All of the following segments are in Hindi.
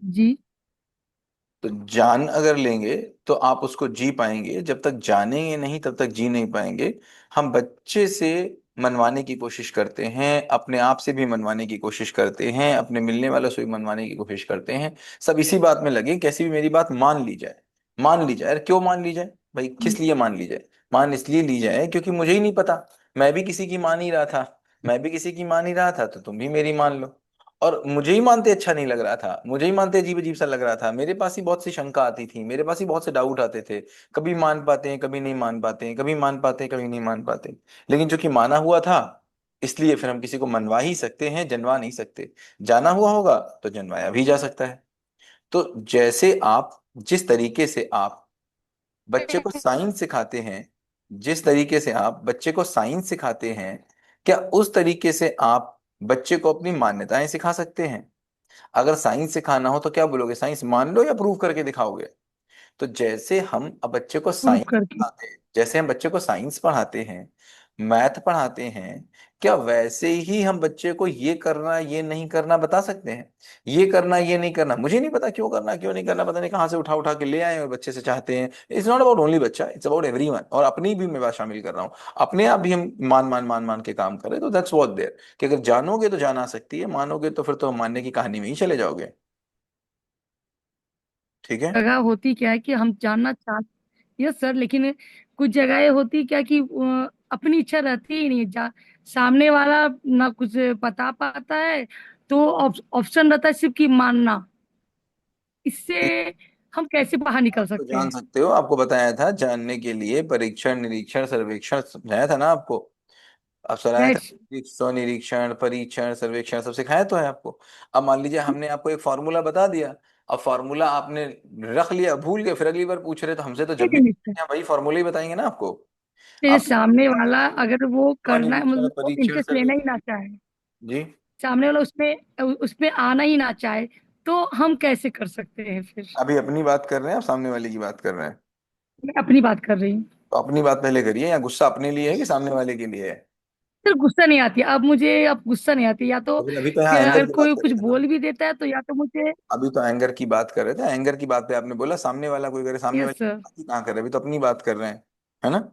जी। तो जान अगर लेंगे तो आप उसको जी पाएंगे, जब तक जानेंगे नहीं तब तक जी नहीं पाएंगे। हम बच्चे से मनवाने की कोशिश करते हैं, अपने आप से भी मनवाने की कोशिश करते हैं, अपने मिलने वालों से भी मनवाने की कोशिश करते हैं। सब इसी बात में लगे, कैसी भी मेरी बात मान ली जाए। मान ली जाए, अरे क्यों मान ली जाए भाई, किस लिए मान ली जाए? मान इसलिए ली जाए क्योंकि मुझे ही नहीं पता। मैं भी किसी की मान ही रहा था, मैं भी किसी की मान ही रहा था, तो तुम भी मेरी मान लो। और मुझे ही मानते अच्छा नहीं लग रहा था, मुझे ही मानते अजीब अजीब सा लग रहा था, मेरे पास ही बहुत सी शंका आती थी, मेरे पास ही बहुत से डाउट आते थे। कभी मान पाते हैं, कभी नहीं मान पाते हैं, कभी मान पाते हैं, कभी नहीं मान पाते। लेकिन जो कि माना हुआ था, इसलिए फिर हम किसी को मनवा ही सकते हैं, जनवा नहीं सकते। जाना हुआ होगा तो जनवाया भी जा सकता है। तो जैसे आप, जिस तरीके से आप बच्चे को साइंस सिखाते हैं, जिस तरीके से आप बच्चे को साइंस सिखाते हैं, क्या उस तरीके से आप बच्चे को अपनी मान्यताएं सिखा सकते हैं? अगर साइंस सिखाना हो तो क्या बोलोगे, साइंस मान लो या प्रूव करके दिखाओगे? तो जैसे हम अब बच्चे को प्रूफ साइंस करके। पढ़ाते हैं, जैसे हम बच्चे को साइंस पढ़ाते हैं, मैथ पढ़ाते हैं, क्या वैसे ही हम बच्चे को ये करना ये नहीं करना बता सकते हैं? ये करना ये नहीं करना, मुझे नहीं पता क्यों करना क्यों नहीं करना, पता नहीं कहाँ से उठा उठा के ले आए और बच्चे से चाहते हैं। इट्स नॉट अबाउट ओनली बच्चा, इट्स अबाउट एवरीवन। और अपनी भी मैं बात शामिल कर रहा हूँ। अपने आप भी हम मान मान मान मान के काम करें तो दैट्स व्हाट देयर, कि अगर जानोगे तो जान आ सकती है, मानोगे तो फिर तो मानने की कहानी में ही चले जाओगे। ठीक है। जगह होती क्या है कि हम जानना चाह, यस सर, लेकिन कुछ जगह होती क्या कि अपनी इच्छा रहती ही नहीं सामने वाला ना कुछ बता पाता है, तो ऑप्शन रहता है सिर्फ कि मानना। इससे हम कैसे बाहर निकल तो सकते जान हैं? सकते हो, आपको बताया था जानने के लिए परीक्षण निरीक्षण सर्वेक्षण समझाया था ना आपको। अब सुनाया था, यस। स्वनिरीक्षण परीक्षण सर्वेक्षण सब सिखाया तो है आपको। अब मान लीजिए हमने आपको एक फॉर्मूला बता दिया, अब फॉर्मूला आपने रख लिया, भूल गए, फिर अगली बार पूछ रहे तो हमसे तो जब एक भी मिनट। वही फॉर्मूला ही बताएंगे ना आपको। जैसे आप सामने वाला अगर वो करना है, स्वनिरीक्षण मतलब वो परीक्षण इंटरेस्ट लेना ही सर्वेक्षण। ना चाहे, जी। सामने वाला उसमें उसमें आना ही ना चाहे, तो हम कैसे कर सकते हैं फिर? अभी अपनी बात कर रहे हैं, आप सामने वाले की बात कर रहे हैं? मैं अपनी बात कर रही हूँ। तो अपनी बात पहले करिए, या गुस्सा अपने लिए है कि सामने वाले के लिए है? फिर गुस्सा नहीं आती अब मुझे, अब गुस्सा नहीं आती, या तो तो फिर अभी तो यहाँ कि एंगर अगर की बात कोई कर कुछ रहे थे ना। बोल भी देता है तो या तो मुझे। अभी तो एंगर की बात कर रहे थे, एंगर की बात पे आपने बोला सामने वाला कोई करे, सामने यस वाली सर। बात ही कहाँ कर रहे हैं, अभी तो अपनी बात कर रहे हैं, है ना?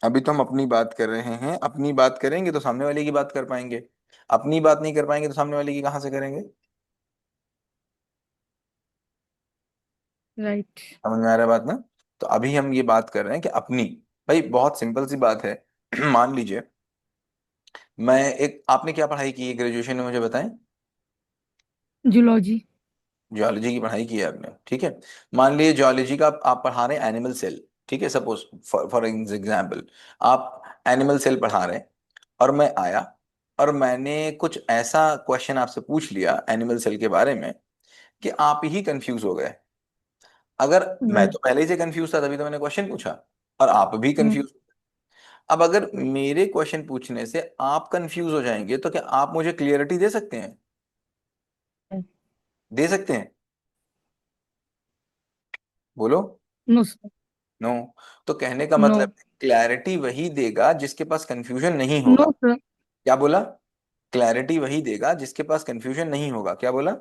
अभी तो हम अपनी बात कर रहे हैं, अपनी बात करेंगे तो सामने वाले की बात कर पाएंगे। अपनी बात नहीं कर पाएंगे तो सामने वाले की कहाँ से करेंगे? राइट। समझ में आ रहा है बात ना? तो अभी हम ये बात कर रहे हैं कि अपनी, भाई बहुत सिंपल सी बात है। मान लीजिए, मैं एक, आपने क्या पढ़ाई की है ग्रेजुएशन में मुझे बताएं? जूलॉजी। जियोलॉजी की पढ़ाई की है आपने, ठीक है। मान लीजिए जियोलॉजी का आप पढ़ा रहे हैं एनिमल सेल, ठीक है, सपोज फॉर एग्जाम्पल आप एनिमल सेल पढ़ा रहे हैं, और मैं आया और मैंने कुछ ऐसा क्वेश्चन आपसे पूछ लिया एनिमल सेल के बारे में कि आप ही कंफ्यूज हो गए। अगर मैं राइट। तो पहले ही से कंफ्यूज था, तभी तो मैंने क्वेश्चन पूछा, और आप भी कंफ्यूज। अब अगर मेरे क्वेश्चन पूछने से आप कंफ्यूज हो जाएंगे तो क्या आप मुझे क्लियरिटी दे सकते हैं? दे सकते हैं? बोलो। No sir. नो। तो कहने का नो। मतलब, क्लैरिटी वही देगा जिसके पास कंफ्यूजन नहीं नो होगा। सर। क्या बोला? क्लैरिटी वही देगा जिसके पास कंफ्यूजन नहीं होगा, क्या बोला?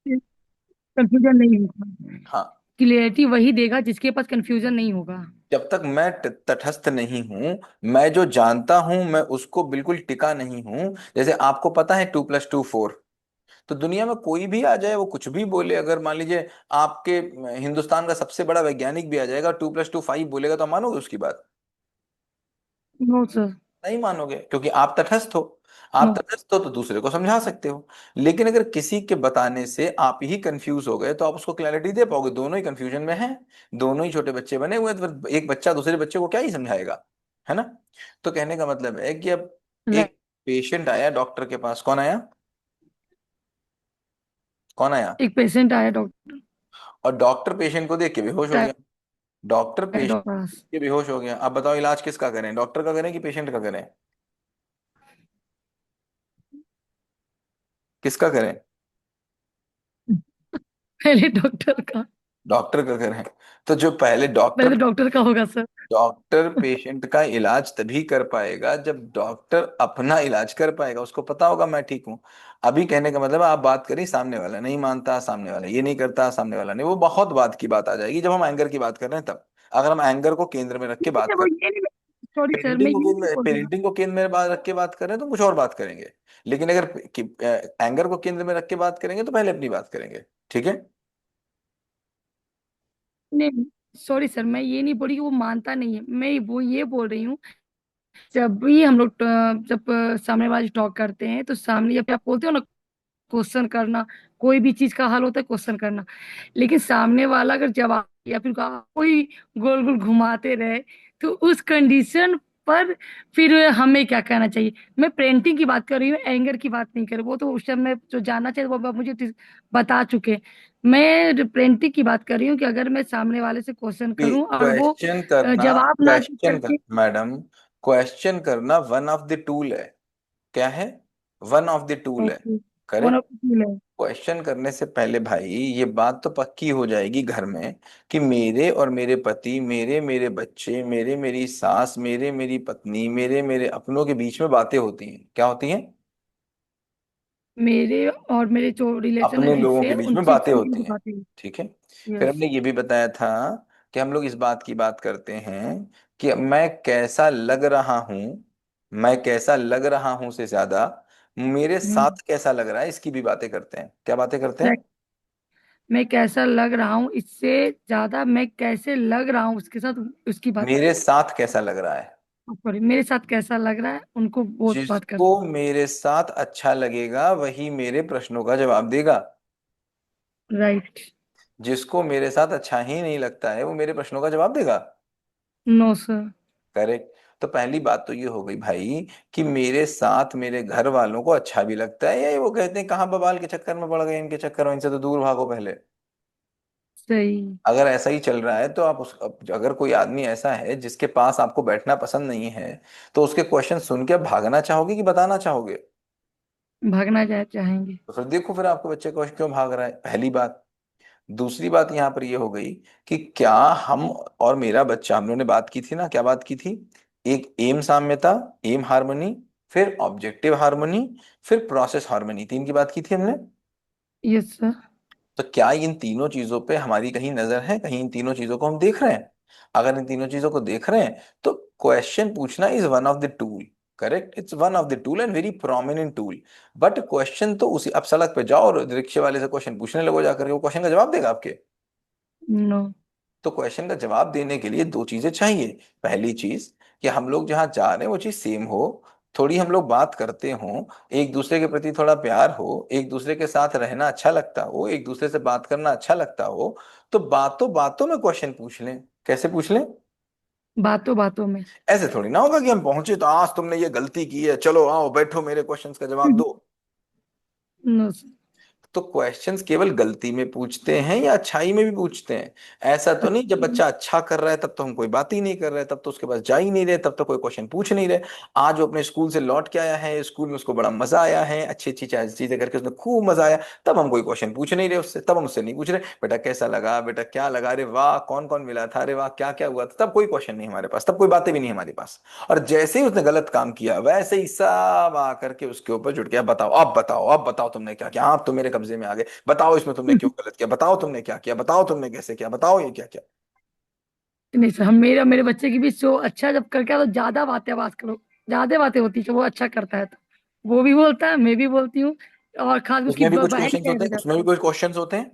कंफ्यूजन नहीं होगा। हाँ। क्लियरिटी वही देगा जिसके पास कंफ्यूजन नहीं होगा। जब तक मैं तटस्थ नहीं हूं, मैं जो जानता हूं मैं उसको बिल्कुल टिका नहीं हूं। जैसे आपको पता है 2+2 4, तो दुनिया में कोई भी आ जाए वो कुछ भी बोले, अगर मान लीजिए आपके हिंदुस्तान का सबसे बड़ा वैज्ञानिक भी आ जाएगा 2+2 5 बोलेगा, तो आप मानोगे उसकी बात? No sir. नहीं मानोगे, क्योंकि आप तटस्थ हो। आप नो। तटस्थ हो तो दूसरे को समझा सकते हो। लेकिन अगर किसी के बताने से आप ही कंफ्यूज हो गए तो आप उसको क्लैरिटी दे पाओगे? दोनों ही कंफ्यूजन में हैं, दोनों ही छोटे बच्चे बने हुए हैं, तो फिर एक बच्चा दूसरे बच्चे को क्या ही समझाएगा, है ना? तो कहने का मतलब है कि अब राइट। एक पेशेंट आया डॉक्टर के पास, कौन आया? कौन आया? एक पेशेंट आया डॉक्टर और डॉक्टर पेशेंट को देख के बेहोश हो गया। डॉक्टर पेशेंट डॉक्टर पास। के बेहोश हो गया, अब बताओ इलाज किसका करें, डॉक्टर का करें कि पेशेंट का करें? किसका करें? पहले डॉक्टर का। डॉक्टर का घर है। तो जो पहले पहले डॉक्टर तो डॉक्टर का होगा सर। डॉक्टर पेशेंट का इलाज तभी कर पाएगा जब डॉक्टर अपना इलाज कर पाएगा, उसको पता होगा मैं ठीक हूँ। अभी कहने का मतलब है, आप बात करें सामने वाला नहीं मानता, सामने वाला ये नहीं करता, सामने वाला नहीं, वो बहुत बात की बात आ जाएगी जब हम एंगर की बात कर रहे हैं तब। अगर हम एंगर को केंद्र में रख के नहीं बात है, वो कर, ये नहीं, सॉरी सर, मैं पेरेंटिंग को ये नहीं केंद्र बोल रही हूँ। पेरेंटिंग को केंद्र में रख के बात कर रहे हैं तो कुछ और बात करेंगे। लेकिन अगर एंगर को केंद्र में रख के बात करेंगे तो पहले अपनी बात करेंगे। ठीक है। नहीं, सॉरी सर, मैं ये नहीं बोल रही कि वो मानता नहीं है, मैं वो ये बोल रही हूँ, जब भी हम लोग जब सामने वाले टॉक करते हैं तो सामने जब आप बोलते हो ना, क्वेश्चन करना, कोई भी चीज का हल होता है क्वेश्चन करना। लेकिन सामने वाला अगर जवाब या फिर कोई गोल गोल घुमाते रहे, तो उस कंडीशन पर फिर हमें क्या कहना चाहिए। मैं पेरेंटिंग की बात कर रही हूँ, एंगर की बात नहीं कर रही, वो तो उस टाइम में जो जानना चाहिए वो आप मुझे बता चुके। मैं पेरेंटिंग की बात कर रही हूँ कि अगर मैं सामने वाले से क्वेश्चन करूँ और वो क्वेश्चन करना, जवाब ना दे क्वेश्चन कर करके। मैडम, क्वेश्चन करना वन ऑफ द टूल है। क्या है? वन ऑफ द टूल है। Okay, one correct. ऑफ है। क्वेश्चन करने से पहले भाई ये बात तो पक्की हो जाएगी घर में कि मेरे और मेरे पति, मेरे मेरे बच्चे, मेरे मेरी सास, मेरे मेरी पत्नी, मेरे मेरे अपनों के बीच में बातें होती हैं। क्या होती हैं? मेरे और मेरे जो रिलेशन है अपने लोगों जिनसे, के बीच में उनसे बातें उनकी होती भी हैं। बातें। ठीक है। फिर यस। हमने ये भी बताया था कि हम लोग इस बात की बात करते हैं कि मैं कैसा लग रहा हूं, मैं कैसा लग रहा हूं से ज्यादा मेरे साथ कैसा लग रहा है इसकी भी बातें करते हैं। क्या बातें करते हैं? मैं कैसा लग रहा हूँ, इससे ज्यादा मैं कैसे लग रहा हूँ उसके साथ, उसकी बात। मेरे साथ कैसा लग रहा है। सॉरी, मेरे साथ कैसा लग रहा है, उनको बहुत बात जिसको करते। मेरे साथ अच्छा लगेगा वही मेरे प्रश्नों का जवाब देगा। राइट। जिसको मेरे साथ अच्छा ही नहीं लगता है वो मेरे प्रश्नों का जवाब देगा। No sir. करेक्ट। तो पहली बात तो ये हो गई भाई कि मेरे साथ मेरे घर वालों को अच्छा भी लगता है, या ये वो कहते हैं कहाँ बवाल के चक्कर में पड़ गए, इनके चक्कर में, इनसे तो दूर भागो पहले। सही। अगर ऐसा ही चल रहा है तो आप अगर कोई आदमी ऐसा है जिसके पास आपको बैठना पसंद नहीं है, तो उसके क्वेश्चन सुन के आप भागना चाहोगे कि बताना चाहोगे? भागना जाए चाहेंगे। तो फिर देखो फिर आपके बच्चे क्वेश्चन क्यों भाग रहा है, पहली बात। दूसरी बात यहाँ पर ये हो गई कि क्या हम और मेरा बच्चा, हम लोगों ने बात की थी ना, क्या बात की थी? एक एम साम्यता, एम हार्मनी, फिर ऑब्जेक्टिव हार्मनी, फिर प्रोसेस हार्मनी, तीन की बात की थी हमने। Yes sir. तो क्या इन तीनों चीजों पे हमारी कहीं नजर है, कहीं इन तीनों चीजों को हम देख रहे हैं? अगर इन तीनों चीजों को देख रहे हैं तो क्वेश्चन पूछना is one of the tool. Correct, it's one of the tool and very prominent tool. But question तो उसी, अब सड़क पे जाओ और रिक्शे वाले से क्वेश्चन पूछने लगो जाकर के, वो क्वेश्चन का जवाब देगा आपके? नो। तो क्वेश्चन का जवाब देने के लिए दो चीजें चाहिए। पहली चीज कि हम लोग जहाँ जा रहे हैं वो चीज सेम हो, थोड़ी हम लोग बात करते हों, एक दूसरे के प्रति थोड़ा प्यार हो, एक दूसरे के साथ रहना अच्छा लगता हो, एक दूसरे से बात करना अच्छा लगता हो, तो बातों बातों में क्वेश्चन पूछ लें। कैसे पूछ लें? बातों बातों में। ऐसे थोड़ी ना होगा कि हम पहुंचे तो आज तुमने ये गलती की है, चलो आओ बैठो मेरे क्वेश्चंस का जवाब दो। No sir. तो क्वेश्चंस केवल गलती में पूछते हैं या अच्छाई में भी पूछते हैं? ऐसा तो नहीं जब बच्चा अच्छा कर रहा है तब तो हम कोई बात ही नहीं कर रहे, तब तो उसके पास जा ही नहीं रहे, तब तो कोई क्वेश्चन पूछ नहीं रहे। आज वो अपने स्कूल से लौट के आया है, स्कूल में उसको बड़ा मजा आया है, अच्छी अच्छी चीजें करके उसने खूब मजा आया, तब हम कोई क्वेश्चन पूछ नहीं रहे उससे, तब हम उससे नहीं पूछ रहे बेटा कैसा लगा, बेटा क्या लगा, अरे वाह कौन कौन मिला था, अरे वाह क्या क्या हुआ था, तब कोई क्वेश्चन नहीं हमारे पास, तब कोई बातें भी नहीं हमारे पास। और जैसे ही उसने गलत काम किया वैसे ही सब आकर के उसके ऊपर जुट गया, बताओ अब बताओ अब बताओ तुमने क्या किया, आप तो मेरे कब्जे में आ गए, बताओ इसमें तुमने क्यों गलत किया, बताओ तुमने क्या किया, बताओ तुमने कैसे किया, बताओ ये क्या क्या। नहीं सर, हम मेरा मेरे बच्चे की भी शो अच्छा जब करके आए तो ज्यादा बातें आवाज करो, ज्यादा बातें होती है, वो अच्छा करता है तो वो भी बोलता है, मैं भी बोलती हूँ, और खास उसकी उसमें भी कुछ बहन क्वेश्चंस का होते हो हैं, उसमें जाता भी है। कुछ क्वेश्चंस होते हैं।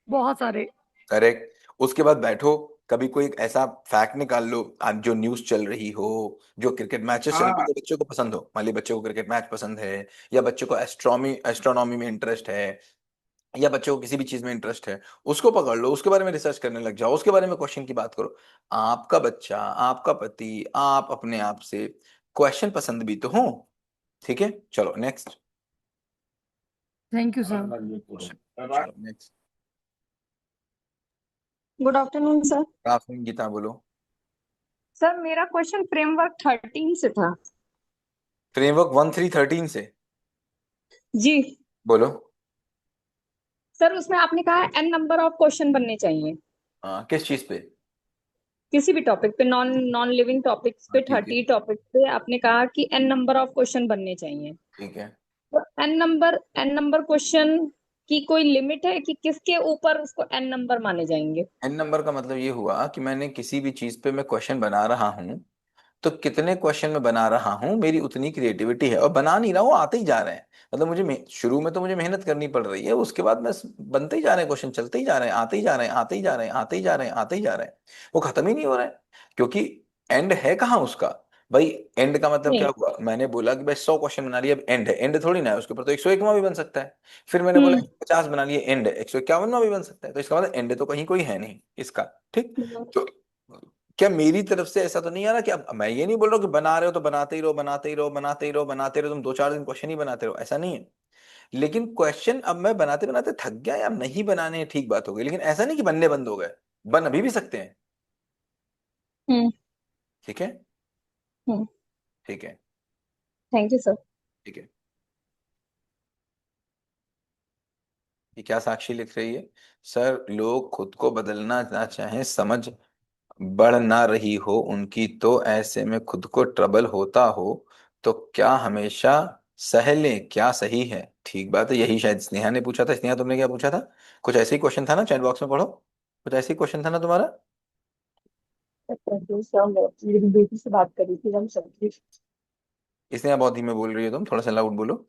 बहुत सारे। करेक्ट। उसके बाद बैठो, कभी कोई एक ऐसा फैक्ट निकाल लो, आज जो न्यूज़ चल रही हो, जो क्रिकेट मैचेस चल रहे हो, हाँ। जो बच्चों को पसंद हो, मान ली बच्चों को क्रिकेट मैच पसंद है, या बच्चों को एस्ट्रोनॉमी एस्ट्रोनॉमी में इंटरेस्ट है, या बच्चों को किसी भी चीज में इंटरेस्ट है, उसको पकड़ लो, उसके बारे में रिसर्च करने लग जाओ, उसके बारे में क्वेश्चन की बात करो। आपका बच्चा, आपका पति, आप अपने आप से क्वेश्चन पसंद भी तो हो। ठीक है, चलो नेक्स्ट। Thank you sir. चलो नेक्स्ट। Good afternoon sir. काफी गीता बोलो। सर मेरा क्वेश्चन फ्रेमवर्क 13 से था। फ्रेमवर्क 1313 से। जी। बोलो। सर उसमें आपने कहा एन नंबर ऑफ क्वेश्चन बनने चाहिए किस चीज पे? किसी भी टॉपिक पे, नॉन नॉन लिविंग टॉपिक्स पे, ठीक है। 30 टॉपिक पे आपने कहा कि एन नंबर ऑफ क्वेश्चन बनने चाहिए। ठीक है। तो एन नंबर क्वेश्चन की कोई लिमिट है कि किसके ऊपर उसको एन नंबर माने जाएंगे? एन नंबर का मतलब ये हुआ कि मैंने किसी भी चीज पे मैं क्वेश्चन बना रहा हूँ, तो कितने क्वेश्चन में बना रहा हूँ मेरी उतनी क्रिएटिविटी है, और बना नहीं रहा हूँ, आते ही जा रहे हैं। मतलब मुझे शुरू में तो मुझे मेहनत करनी पड़ रही है, उसके बाद मैं बनते ही जा रहे हैं, क्वेश्चन चलते ही जा रहे हैं, आते ही जा रहे हैं, आते ही जा रहे हैं, आते ही जा रहे हैं, आते ही जा रहे हैं। वो खत्म ही नहीं हो रहा है, क्योंकि एंड है कहाँ उसका? भाई एंड का मतलब क्या नहीं। हुआ? मैंने बोला कि भाई 100 क्वेश्चन बना लिए, अब एंड है, एंड थोड़ी ना है उसके ऊपर, तो 101वां भी बन सकता है। फिर मैंने बोला हम्म। 50 बना लिए, एंड है, 151वां भी बन सकता है, तो इसका मतलब एंड तो कहीं कोई है नहीं इसका। ठीक। तो क्या मेरी तरफ से ऐसा तो नहीं आ रहा कि अब मैं ये नहीं बोल रहा हूँ कि बना रहे हो तो बनाते ही रहो, बनाते ही रहो, बनाते ही रहो, बनाते रहो, तुम 2-4 दिन क्वेश्चन ही बनाते रहो, ऐसा नहीं है। लेकिन क्वेश्चन अब मैं बनाते बनाते थक गया, या नहीं बनाने हैं, ठीक बात हो गई, लेकिन ऐसा नहीं कि बनने बंद हो गए, बन अभी भी सकते हैं। हम्म। ठीक है। हम्म। ठीक है। Thank you sir. ठीक है। ये क्या साक्षी लिख रही है? सर, लोग खुद को बदलना ना चाहें, समझ बढ़ ना रही हो उनकी, तो ऐसे में खुद को ट्रबल होता हो, तो क्या हमेशा सह लें, क्या सही है? ठीक बात है, यही शायद स्नेहा ने पूछा था। स्नेहा, तुमने क्या पूछा था? कुछ ऐसे ही क्वेश्चन था ना, चैट बॉक्स में पढ़ो, कुछ ऐसे ही क्वेश्चन था ना तुम्हारा। सर मैं मेरी बेटी से बात कर रही थी, हम सब। स्नेहा, बहुत धीमे बोल रही हो तुम, थोड़ा सा लाउड बोलो।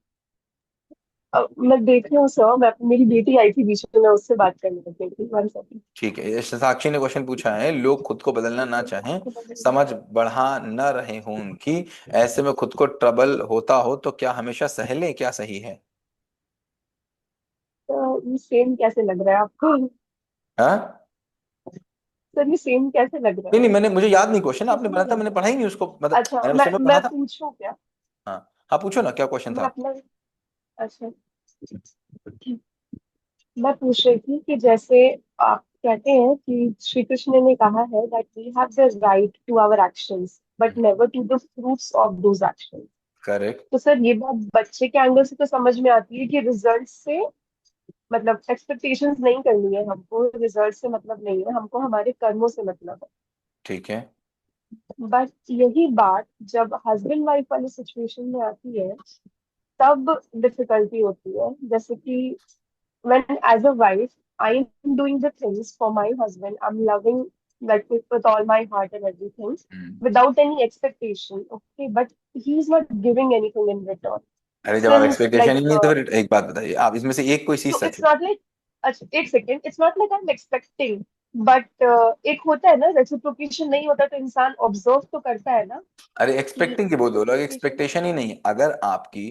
मैं देख रही हूँ सर, मैं मेरी बेटी आई थी बीच में, मैं उससे बात करने लग गई थी, वन सेकंड। ठीक है, ये साक्षी ने क्वेश्चन पूछा है, लोग खुद को बदलना ना चाहें, समझ बढ़ा न रहे हों उनकी, ऐसे में खुद को ट्रबल होता हो, तो क्या हमेशा सह लें, क्या सही है? तो ये सेम कैसे लग रहा है आपको? हाँ। सर ये सेम कैसे लग रहा नहीं है? नहीं, मैंने मुझे याद नहीं, क्वेश्चन आपने किसने बनाया था, मैंने कैसे? पढ़ा ही नहीं उसको, मतलब अच्छा, मैंने उस मैं समय पढ़ा मैं था। पूछूं क्या? हाँ। हाँ, पूछो ना, क्या क्वेश्चन मैं था? अपना, अच्छा, मैं पूछ रही थी कि जैसे आप कहते हैं कि श्री कृष्ण ने कहा है that we have the right to our actions but never to the fruits of those actions. Correct. तो सर ये बात बच्चे के एंगल से तो समझ में आती है कि रिजल्ट से मतलब एक्सपेक्टेशंस नहीं करनी है हमको, रिजल्ट से मतलब नहीं है हमको, हमारे कर्मों से मतलब है। ठीक है। बट यही बात जब हस्बैंड वाइफ वाली सिचुएशन में आती है तब डिफिकल्टी होती है। जैसे कि when as a wife I am doing the things for my husband, I'm loving like with all my heart and everything hmm. without any expectation, okay, but he's not giving anything in return अरे, जब आप since एक्सपेक्टेशन like ही नहीं है, तो फिर एक बात बताइए, आप इसमें से एक कोई चीज so सच it's है? not like, अच्छा एक second, it's not like I am expecting but एक होता है ना रेसिप्रोकेशन नहीं होता तो इंसान ऑब्जर्व तो करता है ना अरे, कि एक्सपेक्टिंग की बोल दो, लोग रेसिप्रोकेशन। एक्सपेक्टेशन ही नहीं, अगर आपकी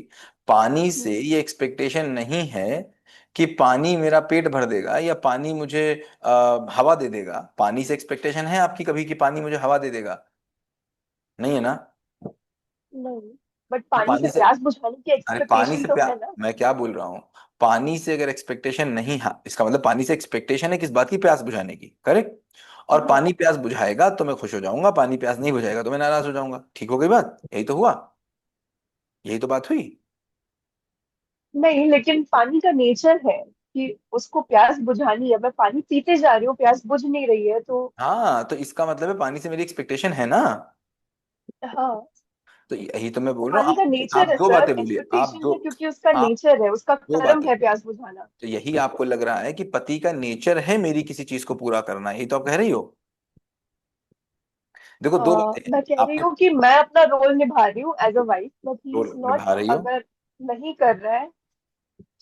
पानी से ये एक्सपेक्टेशन नहीं है कि पानी मेरा पेट भर देगा, या पानी मुझे हवा दे देगा, पानी से एक्सपेक्टेशन है आपकी कभी कि पानी मुझे हवा दे देगा? नहीं है ना? नहीं, बट तो पानी से पानी से, प्यास बुझाने की अरे पानी एक्सपेक्टेशन से तो प्यार, है ना। मैं क्या बोल रहा हूँ, पानी से अगर एक्सपेक्टेशन नहीं, हाँ, इसका मतलब पानी से एक्सपेक्टेशन है किस बात की? प्यास बुझाने की, करेक्ट। और हाँ। पानी प्यास बुझाएगा तो मैं खुश हो जाऊंगा, पानी प्यास नहीं बुझाएगा तो मैं नाराज हो जाऊंगा, ठीक हो गई बात, यही तो हुआ, यही तो बात हुई। नहीं, लेकिन पानी का नेचर है कि उसको प्यास बुझानी है, मैं पानी पीते जा रही हूँ, प्यास बुझ नहीं रही है तो। हाँ, तो इसका मतलब है पानी से मेरी एक्सपेक्टेशन है ना। हाँ, तो यही तो मैं बोल रहा हूँ, पानी का आप नेचर है दो सर, बातें बोलिए, एक्सपेक्टेशन है क्योंकि उसका आप नेचर है, उसका दो कर्म बातें, है प्यास बुझाना। तो यही आपको लग रहा है कि पति का नेचर है मेरी किसी चीज को पूरा करना, यही तो आप कह रही हो। देखो, दो बातें हैं मैं कह रही आपके, हूँ कि मैं अपना रोल निभा रही हूँ as a wife, but he is role not. निभा रही हो। अगर नहीं कर रहा है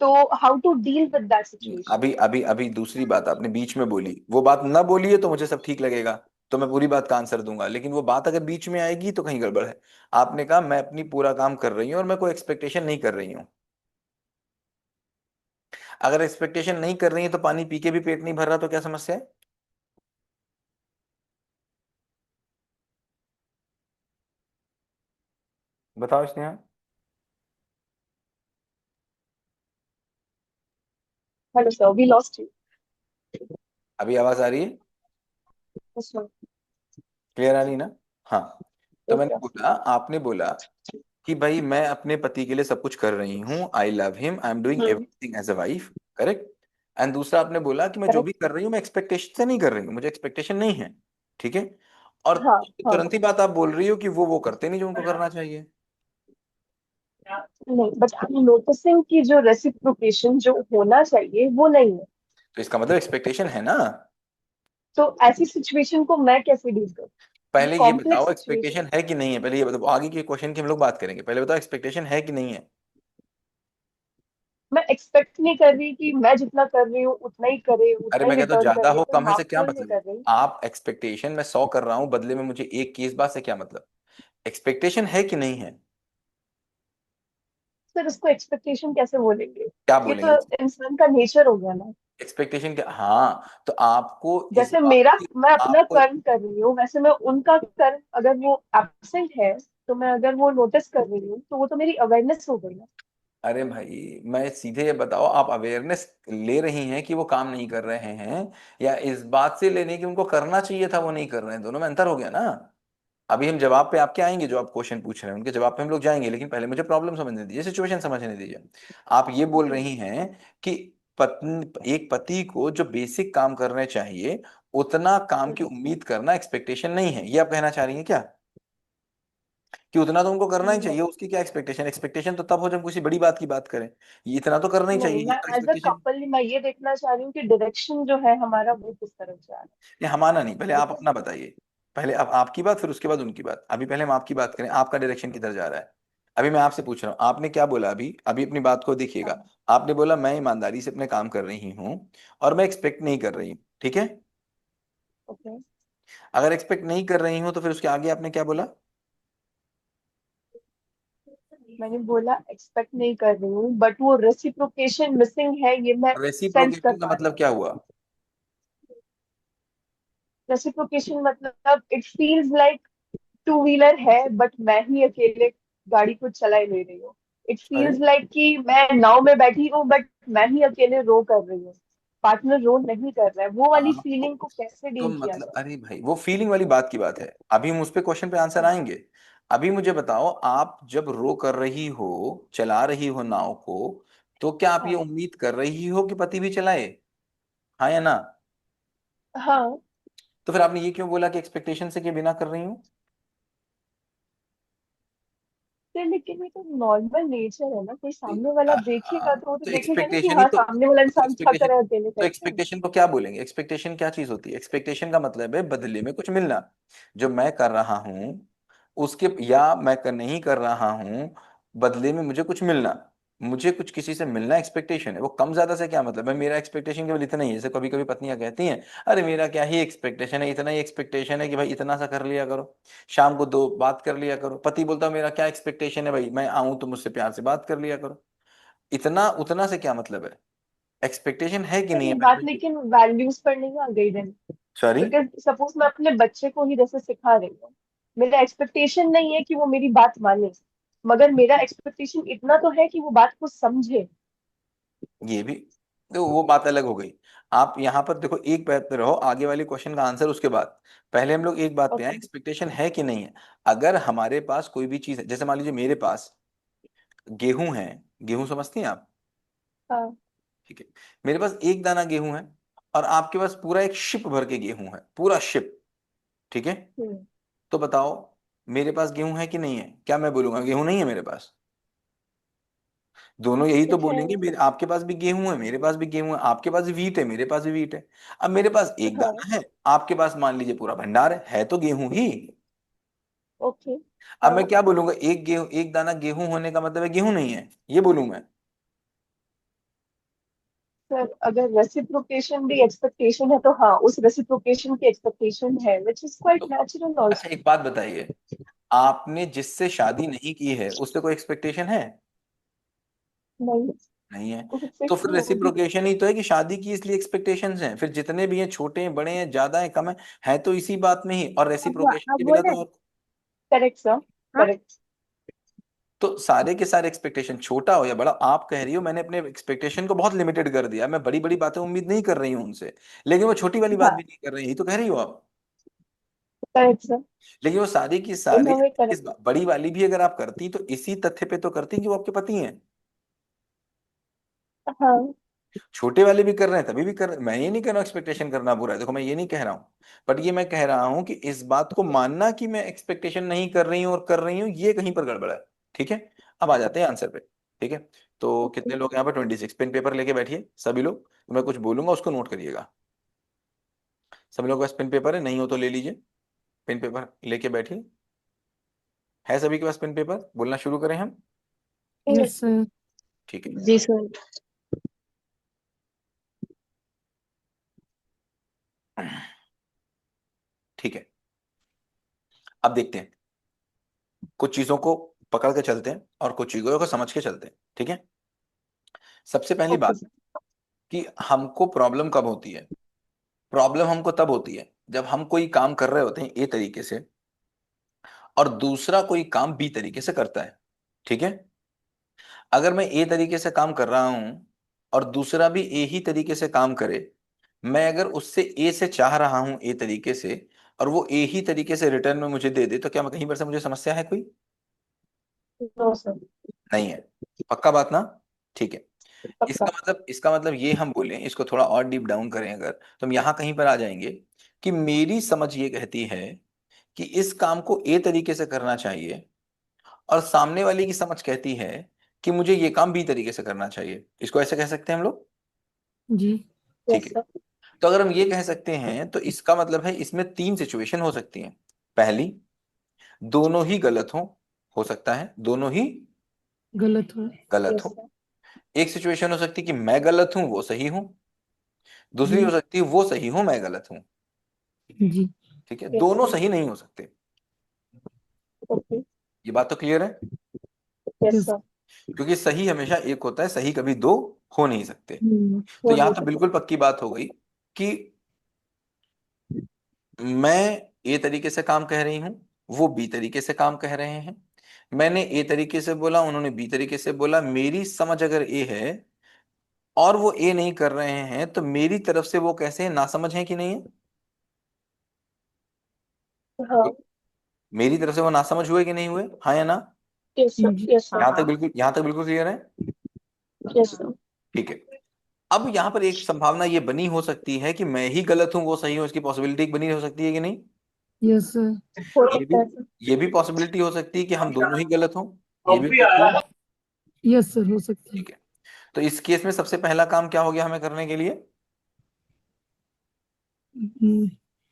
तो how to deal with that situation? अभी अभी अभी दूसरी बात आपने बीच में बोली, वो बात ना बोलिए तो मुझे सब ठीक लगेगा, तो मैं पूरी बात का आंसर दूंगा, लेकिन वो बात अगर बीच में आएगी तो कहीं गड़बड़ है। आपने कहा मैं अपनी पूरा काम कर रही हूँ और मैं कोई एक्सपेक्टेशन नहीं कर रही हूँ। अगर एक्सपेक्टेशन नहीं कर रही है तो पानी पी के भी पेट नहीं भर रहा, तो क्या समस्या है? बताओ Sneha. Hello sir, we lost you. अभी आवाज आ रही है? अच्छा। क्लियर आ रही है ना? हाँ। तो मैंने ओके। बोला, आपने बोला कि भाई मैं अपने पति के लिए सब कुछ कर रही हूँ, I love him, I am doing hmm. Everything as a wife, correct. And दूसरा आपने बोला कि मैं जो भी करेक्ट। कर रही हूँ मैं एक्सपेक्टेशन से नहीं कर रही हूँ, मुझे एक्सपेक्टेशन नहीं है। ठीक है। और हाँ हाँ। तुरंत ही बात आप बोल रही हो कि वो करते नहीं जो उनको करना चाहिए। नहीं, बट आई एम नोटिसिंग कि जो रेसिप्रोकेशन जो होना चाहिए वो नहीं है। तो इसका मतलब एक्सपेक्टेशन है ना। तो ऐसी सिचुएशन को मैं कैसे डील करूँ? ये पहले ये कॉम्प्लेक्स बताओ सिचुएशन एक्सपेक्टेशन है कि नहीं है, पहले ये बताओ, आगे के क्वेश्चन की हम लोग बात करेंगे, पहले बताओ एक्सपेक्टेशन है कि नहीं है। मैं एक्सपेक्ट नहीं कर रही कि मैं जितना कर रही हूँ उतना ही करे, अरे उतना ही मैं कहता हूँ रिटर्न ज्यादा करे, हो कोई कम है से क्या मापतोल नहीं मतलब है। कर रही। आप एक्सपेक्टेशन मैं 100 कर रहा हूँ बदले में मुझे एक की, इस बात से क्या मतलब। एक्सपेक्टेशन है कि नहीं है। सर उसको एक्सपेक्टेशन कैसे बोलेंगे? क्या ये बोलेंगे। तो इंसान का नेचर हो गया ना। एक्सपेक्टेशन क्या, हाँ तो आपको इस जैसे बात मेरा की, मैं अपना आपको, कर्म कर रही हूँ, वैसे मैं उनका कर्म अगर वो एब्सेंट है तो मैं अगर वो नोटिस कर रही हूँ तो वो तो मेरी अवेयरनेस हो गई ना। अरे भाई मैं सीधे ये बताओ, आप अवेयरनेस ले रही हैं कि वो काम नहीं कर रहे हैं, या इस बात से लेने कि उनको करना चाहिए था वो नहीं कर रहे हैं, दोनों में अंतर हो गया ना। अभी हम जवाब पे आपके आएंगे, जो आप क्वेश्चन पूछ रहे हैं उनके जवाब पे हम लोग जाएंगे, लेकिन पहले मुझे प्रॉब्लम समझने दीजिए, सिचुएशन समझने दीजिए। आप ये बोल जी। रही हैं कि पत्नी, एक पति को जो बेसिक काम करने चाहिए उतना काम की उम्मीद करना एक्सपेक्टेशन नहीं है, ये आप कहना चाह रही हैं क्या। कि उतना तो उनको करना ही नहीं चाहिए, उसकी क्या एक्सपेक्टेशन, एक्सपेक्टेशन तो तब हो जब किसी बड़ी बात की बात करें, ये इतना तो करना ही नहीं, चाहिए, ये मैं तो एज अ एक्सपेक्टेशन। कपल मैं ये देखना चाह रही हूँ कि डायरेक्शन जो है हमारा वो किस तरफ जा रहा है। ये हमारा नहीं, पहले आप बिकॉज अपना बताइए। पहले अब आपकी बात फिर उसके बाद उनकी बात, अभी पहले हम आपकी बात करें, आपका डायरेक्शन किधर जा रहा है। अभी मैं आपसे पूछ रहा हूँ, आपने क्या बोला अभी, अभी अपनी बात को देखिएगा। आपने बोला मैं ईमानदारी से अपने काम कर रही हूँ और मैं एक्सपेक्ट नहीं कर रही हूँ, ठीक है। ओके, अगर एक्सपेक्ट नहीं कर रही हूँ तो फिर उसके आगे आपने क्या बोला। मैंने बोला एक्सपेक्ट नहीं कर रही हूँ बट वो रेसिप्रोकेशन मिसिंग है, ये मैं सेंस कर रेसिप्रोकेशन का पा रही मतलब हूँ। क्या हुआ। रेसिप्रोकेशन मतलब it feels like two wheeler है बट मैं ही अकेले गाड़ी को चला ले रही हूँ। इट अरे फील्स लाइक कि मैं नाव में बैठी हूँ बट मैं ही अकेले रो कर रही हूँ, पार्टनर रो नहीं कर रहा है। वो वाली आपको, फीलिंग को कैसे तो डील किया मतलब जाए? अरे भाई वो फीलिंग वाली बात की बात है, अभी हम उस पे क्वेश्चन पे आंसर हाँ आएंगे। अभी मुझे बताओ, आप जब रो कर रही हो, चला रही हो नाव को, तो क्या आप ये हाँ उम्मीद कर रही हो कि पति भी चलाए, हाँ या ना। हाँ। तो फिर आपने ये क्यों बोला कि एक्सपेक्टेशन से के बिना कर रही हूँ। फिर लेकिन ये तो नॉर्मल नेचर है ना, कोई सामने वाला देखेगा तो वो तो तो देखेगा ना कि एक्सपेक्टेशन ही हाँ तो सामने वाला इंसान थक एक्सपेक्टेशन रहा है अकेले तो करके। एक्सपेक्टेशन को क्या बोलेंगे, एक्सपेक्टेशन क्या चीज होती है, एक्सपेक्टेशन का मतलब है बदले में कुछ मिलना। जो मैं कर रहा हूं उसके, या मैं कर नहीं कर रहा हूं, बदले में मुझे कुछ मिलना, मुझे कुछ किसी से मिलना एक्सपेक्टेशन है। वो कम ज्यादा से क्या मतलब है, मेरा एक्सपेक्टेशन केवल इतना ही है, जैसे कभी कभी पत्नियां कहती हैं अरे मेरा क्या ही एक्सपेक्टेशन है, इतना ही एक्सपेक्टेशन है कि भाई इतना सा कर लिया करो, शाम को 2 बात कर लिया करो। पति बोलता मेरा क्या एक्सपेक्टेशन है भाई, मैं आऊं तो मुझसे प्यार से बात कर लिया करो। इतना उतना से क्या मतलब है, एक्सपेक्टेशन है कि पर नहीं ये है बात मैंने। लेकिन वैल्यूज पर नहीं आ गई देन? सॉरी। बिकॉज सपोज मैं अपने बच्चे को ही जैसे सिखा रही हूँ, मेरा एक्सपेक्टेशन नहीं है कि वो मेरी बात माने, मगर मेरा एक्सपेक्टेशन इतना तो है कि वो बात को समझे। ये भी, तो वो बात अलग हो गई। आप यहाँ पर देखो, एक बात पे रहो, आगे वाले क्वेश्चन का आंसर उसके बाद। पहले हम लोग एक बात पे आए, ओके। एक्सपेक्टेशन है कि नहीं है। अगर हमारे पास कोई भी चीज है, जैसे मान लीजिए मेरे पास गेहूं है, गेहूं समझती हैं आप। हाँ। ठीक है। मेरे पास एक दाना गेहूं है और आपके पास पूरा एक शिप भर के गेहूं है, पूरा शिप। ठीक है। हम्म। तो बताओ, मेरे पास गेहूं है कि नहीं है, क्या मैं बोलूंगा गेहूं नहीं है मेरे पास। दोनों यही तो ठीक है। बोलेंगे, मेरे आपके पास भी गेहूं है मेरे पास भी गेहूं है, आपके पास भी वीट है मेरे पास भी वीट है। अब मेरे पास एक हाँ। दाना है, आपके पास मान लीजिए पूरा भंडार है तो गेहूं ही। ओके। अब हाँ। मैं क्या बोलूंगा, एक गेहूं, एक दाना गेहूं होने का मतलब है गेहूं नहीं है, ये बोलूं मैं। सर अगर रेसिप्रोकेशन भी एक्सपेक्टेशन है तो हाँ, उस रेसिप्रोकेशन की एक्सपेक्टेशन है विच इज क्वाइट तो नेचुरल अच्छा ऑल्सो। एक बात बताइए, आपने जिससे शादी नहीं की है उससे कोई एक्सपेक्टेशन है। नहीं, नहीं है। उससे तो फिर क्यों होगी? रेसिप्रोकेशन ही तो है कि शादी की इसलिए एक्सपेक्टेशंस हैं, फिर जितने भी हैं, छोटे हैं बड़े हैं ज्यादा हैं कम है तो इसी बात में ही, और रेसिप्रोकेशन आप के बोल बिना रहे तो हैं। और। Correct sir. हाँ। करेक्ट। तो सारे के सारे एक्सपेक्टेशन, छोटा हो या बड़ा, आप कह रही हो मैंने अपने एक्सपेक्टेशन को बहुत लिमिटेड कर दिया, मैं बड़ी बड़ी बातें उम्मीद नहीं कर रही हूँ उनसे, लेकिन वो छोटी वाली बात हाँ। भी नहीं कर रही, यही तो कह रही हो आप। Correct sir. लेकिन वो सारी की इन सारी, अ वे इस करेक्ट। बड़ी वाली भी अगर आप करती तो इसी तथ्य पे तो करती कि वो आपके पति हैं। हाँ। छोटे वाले भी कर रहे हैं तभी भी कर रहे हैं। मैं ये नहीं कह रहा हूं एक्सपेक्टेशन करना बुरा है, देखो मैं ये नहीं कह रहा हूं, बट ये मैं कह रहा हूं कि इस बात को मानना कि मैं एक्सपेक्टेशन नहीं कर रही हूं और कर रही हूं, ये कहीं पर गड़बड़ है। ठीक है, अब आ जाते हैं आंसर पे। ठीक है, तो ओके। कितने लोग यहाँ पर? 26। पेन पेपर लेके बैठिए सभी लोग, तो मैं कुछ बोलूंगा उसको नोट करिएगा। सभी लोगों के पास पेन पेपर है? नहीं हो तो ले लीजिए, पेन पेपर लेके बैठिए। है सभी के पास पेन पेपर? बोलना शुरू करें हम। Yes sir. ठीक जी सर। है, ठीक है, अब देखते हैं, कुछ चीजों को पकड़ के चलते हैं और कुछ चीजों को समझ के चलते हैं। ठीक है, सबसे पहली ओके बात सर। कि हमको प्रॉब्लम कब होती है? प्रॉब्लम हमको तब होती है जब हम कोई काम कर रहे होते हैं ए तरीके से और दूसरा कोई काम बी तरीके से करता है। ठीक है, अगर मैं ए तरीके से काम कर रहा हूं और दूसरा भी ए ही तरीके से काम करे, मैं अगर उससे ए से चाह रहा हूं ए तरीके से और वो ए ही तरीके से रिटर्न में मुझे दे दे, तो क्या मैं कहीं पर से मुझे समस्या है कोई? No sir. नहीं है। पक्का बात ना? ठीक है, पक्का। इसका मतलब ये हम बोलें, इसको थोड़ा और डीप डाउन करें अगर, तो हम यहां कहीं पर आ जाएंगे कि मेरी समझ ये कहती है कि इस काम को ए तरीके से करना चाहिए और सामने वाले की समझ कहती है कि मुझे ये काम बी तरीके से करना चाहिए। इसको ऐसे कह सकते हैं हम लोग। जी। ठीक यस है, सर। तो अगर हम ये कह सकते हैं तो इसका मतलब है इसमें तीन सिचुएशन हो सकती हैं। पहली, दोनों ही गलत हो सकता है दोनों ही गलत हो। गलत यस हो। सर। एक सिचुएशन हो सकती है कि मैं गलत हूं वो सही हूं, दूसरी हो जी। सकती है वो सही हूं मैं गलत हूं। जी। ठीक है, यस दोनों सर। सही नहीं हो सकते। ओके। ये बात तो क्लियर है? Yes yes. सर। क्योंकि सही हमेशा एक होता है, सही कभी दो हो नहीं सकते। तो हो यहां नहीं तो सकता। बिल्कुल पक्की बात हो गई कि मैं ए तरीके से काम कह रही हूं, वो बी तरीके से काम कह रहे हैं। मैंने ए तरीके से बोला, उन्होंने बी तरीके से बोला। मेरी समझ अगर ए है और वो ए नहीं कर रहे हैं, तो मेरी तरफ से वो कैसे हैं? नासमझ हैं कि नहीं है? हाँ। मेरी तरफ से वो नासमझ हुए कि नहीं हुए? हाँ या ना? Yes sir. जी। Yes sir. यहां तक बिल्कुल क्लियर है? Yes sir. ठीक है, अब यहां पर एक संभावना ये बनी हो सकती है कि मैं ही गलत हूं वो सही हूं, इसकी पॉसिबिलिटी बनी हो सकती है कि नहीं? Yes sir. हो ये भी सकता है सर। ये भी पॉसिबिलिटी हो सकती है कि हम दोनों ही गलत हों। ये भी हो सकती है। यस सर, हो सकती है। ठीक है, तो इस केस में सबसे पहला काम क्या हो गया हमें करने के लिए? हम्म,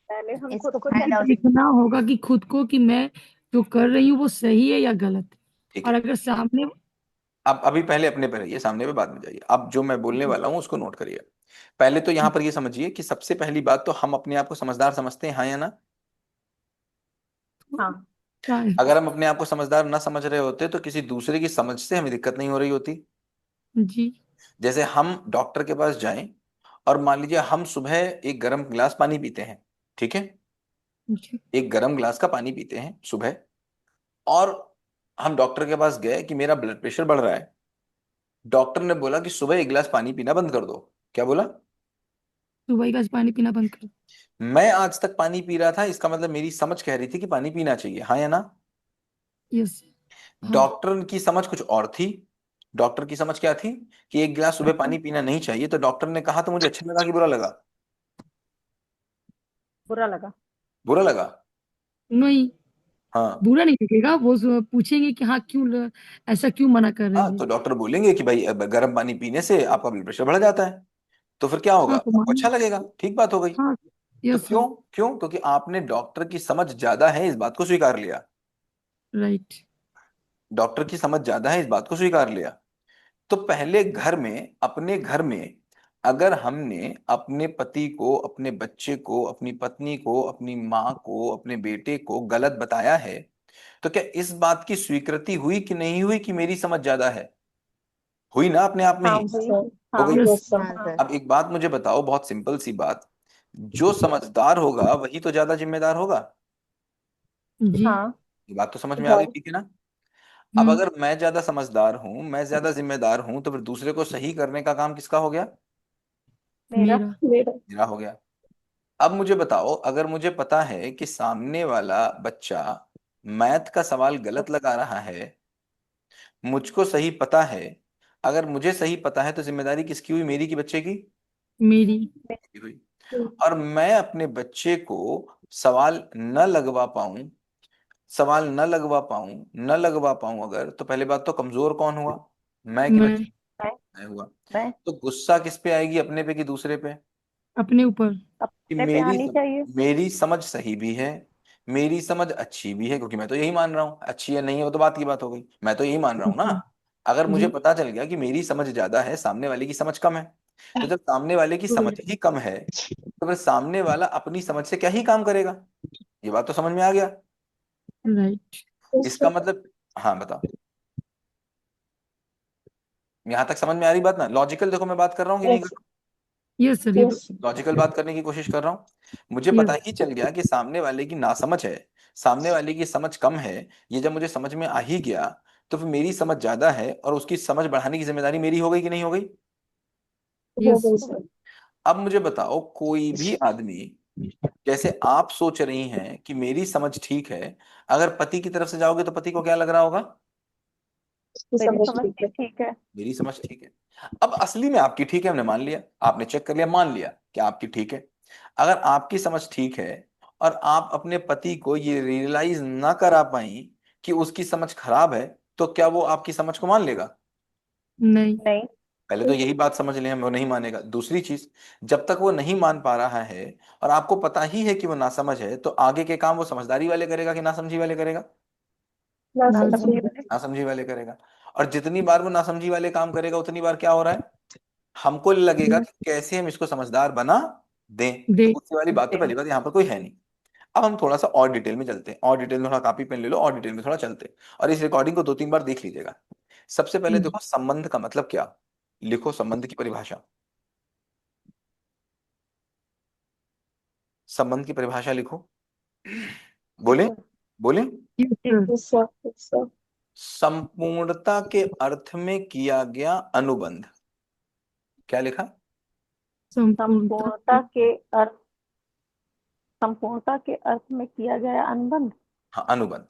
पहले हम खुद इसको को ये फाइंड आउट। देखना होगा कि खुद को कि मैं जो कर रही हूँ वो सही है या गलत है। ठीक और है, अगर सामने। अब अभी पहले अपने पे रहिए, सामने पे बाद में जाइए। अब जो मैं बोलने वाला हूँ उसको नोट करिए। पहले तो यहाँ पर ये समझिए कि सबसे पहली बात तो हम अपने आप को समझदार समझते हैं, हाँ या ना? हाँ। क्या है? अगर हम अपने आप को समझदार ना समझ रहे होते तो किसी दूसरे की समझ से हमें दिक्कत नहीं हो रही होती। जी। जैसे हम डॉक्टर के पास जाएं और मान लीजिए हम सुबह एक गर्म गिलास पानी पीते हैं। ठीक है, जी। एक गर्म गिलास का पानी पीते हैं सुबह, और हम डॉक्टर के पास गए कि मेरा ब्लड प्रेशर बढ़ रहा है। डॉक्टर ने बोला कि सुबह एक गिलास पानी पीना बंद कर दो। क्या बोला? सुबह का पानी पीना बंद कर। मैं आज तक पानी पी रहा था, इसका मतलब मेरी समझ कह रही थी कि पानी पीना चाहिए, हाँ या ना? यस। हाँ। डॉक्टर की समझ कुछ और थी। डॉक्टर की समझ क्या थी? कि एक गिलास सुबह पानी पीना नहीं चाहिए। तो डॉक्टर ने कहा तो मुझे अच्छा लगा कि बुरा लगा? बुरा लगा। बुरा लगा। नहीं, हाँ। बुरा नहीं लगेगा। वो पूछेंगे कि हाँ क्यों ऐसा क्यों मना कर रहे हाँ, हो। तो डॉक्टर बोलेंगे कि भाई अब गर्म पानी पीने से आपका ब्लड प्रेशर बढ़ जाता है। तो फिर क्या होगा? हाँ तो आपको अच्छा मान। लगेगा, ठीक बात हो गई। हाँ। तो यस सर। क्यों? क्यों? क्योंकि आपने डॉक्टर की समझ ज्यादा है इस बात को स्वीकार लिया। राइट। डॉक्टर की समझ ज्यादा है इस बात को स्वीकार लिया। तो पहले घर में, अपने घर में, अगर हमने अपने पति को, अपने बच्चे को, अपनी पत्नी को, अपनी माँ को, अपने बेटे को गलत बताया है, तो क्या इस बात की स्वीकृति हुई कि नहीं हुई कि मेरी समझ ज्यादा है? हुई ना अपने आप में हाँ ही? सर। हो हाँ। गई। यस। Yes sir. हाँ हाँ। सर। अब एक बात मुझे बताओ, बहुत सिंपल सी बात, जो समझदार होगा वही तो ज्यादा जिम्मेदार होगा। जी। हाँ। ये बात तो समझ में आ गई, हाँ। ठीक है ना? अब हम्म। अगर मैं ज्यादा समझदार हूं, मैं ज्यादा जिम्मेदार हूं, तो फिर दूसरे को सही करने का काम किसका हो गया? मेरा। मेरा। मेरा। मेरा हो गया। अब मुझे बताओ, अगर मुझे पता है कि सामने वाला बच्चा मैथ का सवाल गलत लगा रहा है, मुझको सही पता है, अगर मुझे सही पता है तो जिम्मेदारी किसकी हुई, मेरी की बच्चे की? मेरी। की हुई। और मैं अपने बच्चे को सवाल न लगवा पाऊं, सवाल न लगवा पाऊं अगर, तो पहले बात तो कमजोर कौन हुआ, मैं कि मैं। बच्चे? मैं हुआ। तो गुस्सा किस पे आएगी, अपने पे कि दूसरे पे? अपने ऊपर। कि मेरी समझ सही भी है, मेरी समझ अच्छी भी है, क्योंकि मैं तो यही मान रहा हूँ, अच्छी है नहीं है वो तो बात की बात हो गई, मैं तो यही मान रहा हूँ ना। जी। अगर मुझे जी। पता चल गया कि मेरी समझ ज्यादा है, सामने वाले की समझ कम है, तो जब सामने वाले की समझ ही कम है, तो फिर सामने वाला अपनी समझ से क्या ही काम करेगा। ये बात तो समझ में आ गया। राइट। इसका मतलब, हाँ बताओ, यहां तक समझ में आ रही बात ना? लॉजिकल देखो मैं बात कर रहा हूँ कि नहीं कर यस। रहा हूँ? यस सर, ये तो। लॉजिकल बात करने की कोशिश कर रहा हूँ। मुझे पता यस। ही चल गया कि सामने वाले की नासमझ है, सामने वाले की समझ कम है, ये जब मुझे समझ में आ ही गया, तो फिर मेरी समझ ज्यादा है और उसकी समझ बढ़ाने की जिम्मेदारी मेरी हो गई कि नहीं हो गई? हो यस। गई सर। अब मुझे बताओ, कोई भी आदमी, जैसे आप सोच रही हैं कि मेरी समझ ठीक है, अगर पति की तरफ से जाओगे तो पति को क्या लग रहा होगा? इसकी समझ ठीक है। मेरी समझ ठीक है। अब असली में आपकी ठीक है, हमने मान लिया, आपने चेक कर लिया, मान लिया कि आपकी ठीक है। अगर आपकी समझ ठीक है और आप अपने पति को ये रियलाइज ना करा पाई कि उसकी समझ खराब है, तो क्या वो आपकी समझ को मान लेगा? नहीं। पहले तो यही बात समझ लें, वो नहीं मानेगा। दूसरी चीज, जब तक वो नहीं मान पा रहा है और आपको पता ही है कि वो नासमझ है, तो आगे के काम वो समझदारी वाले करेगा कि नासमझी वाले करेगा? ना ना समझी। समझ। नासमझी वाले करेगा। और जितनी बार वो नासमझी वाले काम करेगा, उतनी बार क्या हो रहा है, हमको लगेगा कि कैसे हम इसको समझदार बना दें। तो दे। गुस्से वाली बात तो पहली बात यहाँ पर कोई है नहीं। अब हम थोड़ा सा और डिटेल में चलते हैं, और डिटेल में थोड़ा कॉपी पेन ले लो, और डिटेल में थोड़ा चलते हैं, और इस रिकॉर्डिंग को 2-3 बार देख लीजिएगा। सबसे पहले जी। देखो, संबंध का मतलब क्या, लिखो संबंध की परिभाषा। संबंध की परिभाषा लिखो। बोले, बोले। Yes sir. Yes sir. Yes sir. संपूर्णता के अर्थ में किया गया अनुबंध। क्या लिखा? संपूर्णता के। संपूर्णता के अर्थ में किया गया अनुबंध। हाँ, अनुबंध।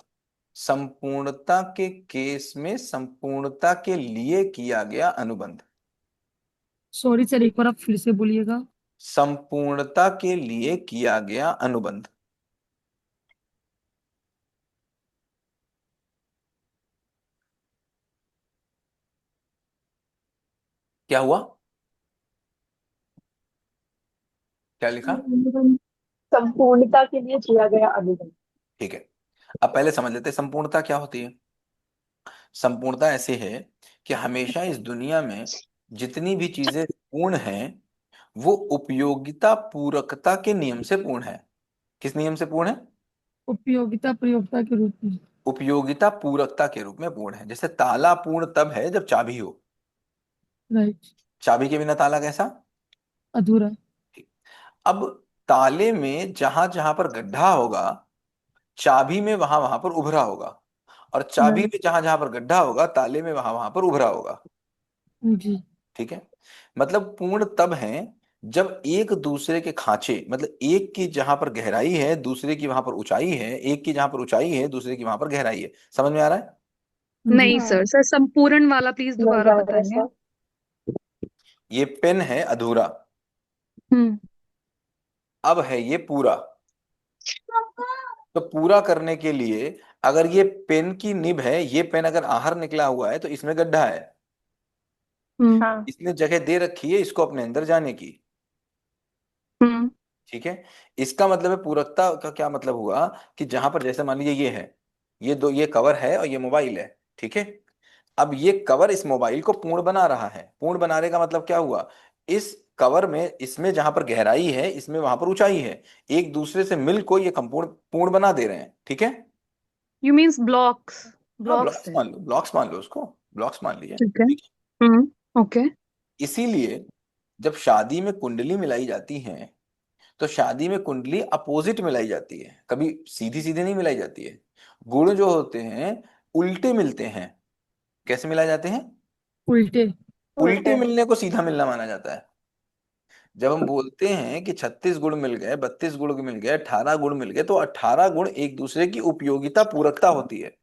संपूर्णता के केस में संपूर्णता के लिए किया गया अनुबंध। सॉरी सर, एक बार आप फिर से बोलिएगा। संपूर्णता के लिए किया गया अनुबंध। क्या हुआ, क्या लिखा? संपूर्णता के लिए किया गया अनुबंध। ठीक है। अब पहले समझ लेते हैं संपूर्णता क्या होती है। संपूर्णता ऐसे है कि हमेशा इस दुनिया में जितनी भी चीजें पूर्ण हैं, वो उपयोगिता पूरकता के नियम से पूर्ण है। किस नियम से पूर्ण है? उपयोगिता प्रयोगता के रूप में। उपयोगिता पूरकता के रूप में पूर्ण है। जैसे ताला पूर्ण तब है जब चाबी हो, राइट। चाबी के बिना ताला कैसा? अधूरा। ठीक। अब ताले में जहां जहां पर गड्ढा होगा, चाबी में वहां वहां पर उभरा होगा, और चाबी राइट। में जहां जहां पर गड्ढा होगा, ताले में वहां वहां पर उभरा होगा। जी। ठीक है। मतलब पूर्ण तब है जब एक दूसरे के खांचे, मतलब एक की जहां पर गहराई है दूसरे की वहां पर ऊंचाई है, एक की जहां पर ऊंचाई है दूसरे की वहां पर गहराई है। समझ में आ रहा है? जी। नहीं सर, सर संपूर्ण वाला प्लीज नहीं दोबारा आ रहा बताएंगे। सर। ये पेन है अधूरा, हम्म। अब है ये पूरा। तो पूरा करने के लिए, अगर ये पेन की निब है, ये पेन अगर आहर निकला हुआ है, तो इसमें गड्ढा है, हाँ। इसने जगह दे रखी है इसको अपने अंदर जाने की। हम्म। ठीक है। इसका मतलब है, पूरकता का क्या मतलब हुआ, कि जहां पर जैसे मान लीजिए ये है, ये दो, ये कवर है और ये मोबाइल है। ठीक है। अब ये कवर इस मोबाइल को पूर्ण बना रहा है। पूर्ण बनाने का मतलब क्या हुआ, इस कवर में, इसमें जहां पर गहराई है इसमें वहां पर ऊंचाई है, एक दूसरे से मिल को ये संपूर्ण पूर्ण बना दे रहे हैं। ठीक है। You means blocks. हाँ, ब्लॉक्स ब्लॉक्स है। मान लो, ब्लॉक्स मान लो उसको, ब्लॉक्स मान लिए। ठीक है। ठीक है। ओके। इसीलिए जब शादी में कुंडली मिलाई जाती है, तो शादी में कुंडली अपोजिट मिलाई जाती है, कभी सीधी सीधी नहीं मिलाई जाती है। गुण जो होते हैं उल्टे मिलते हैं। कैसे मिलाए जाते हैं? उल्टे। उल्टे मिलने को सीधा मिलना माना जाता है। जब हम बोलते हैं कि 36 गुण मिल गए, 32 गुण मिल गए, 18 गुण मिल गए, तो 18 गुण एक दूसरे की उपयोगिता पूरकता होती है,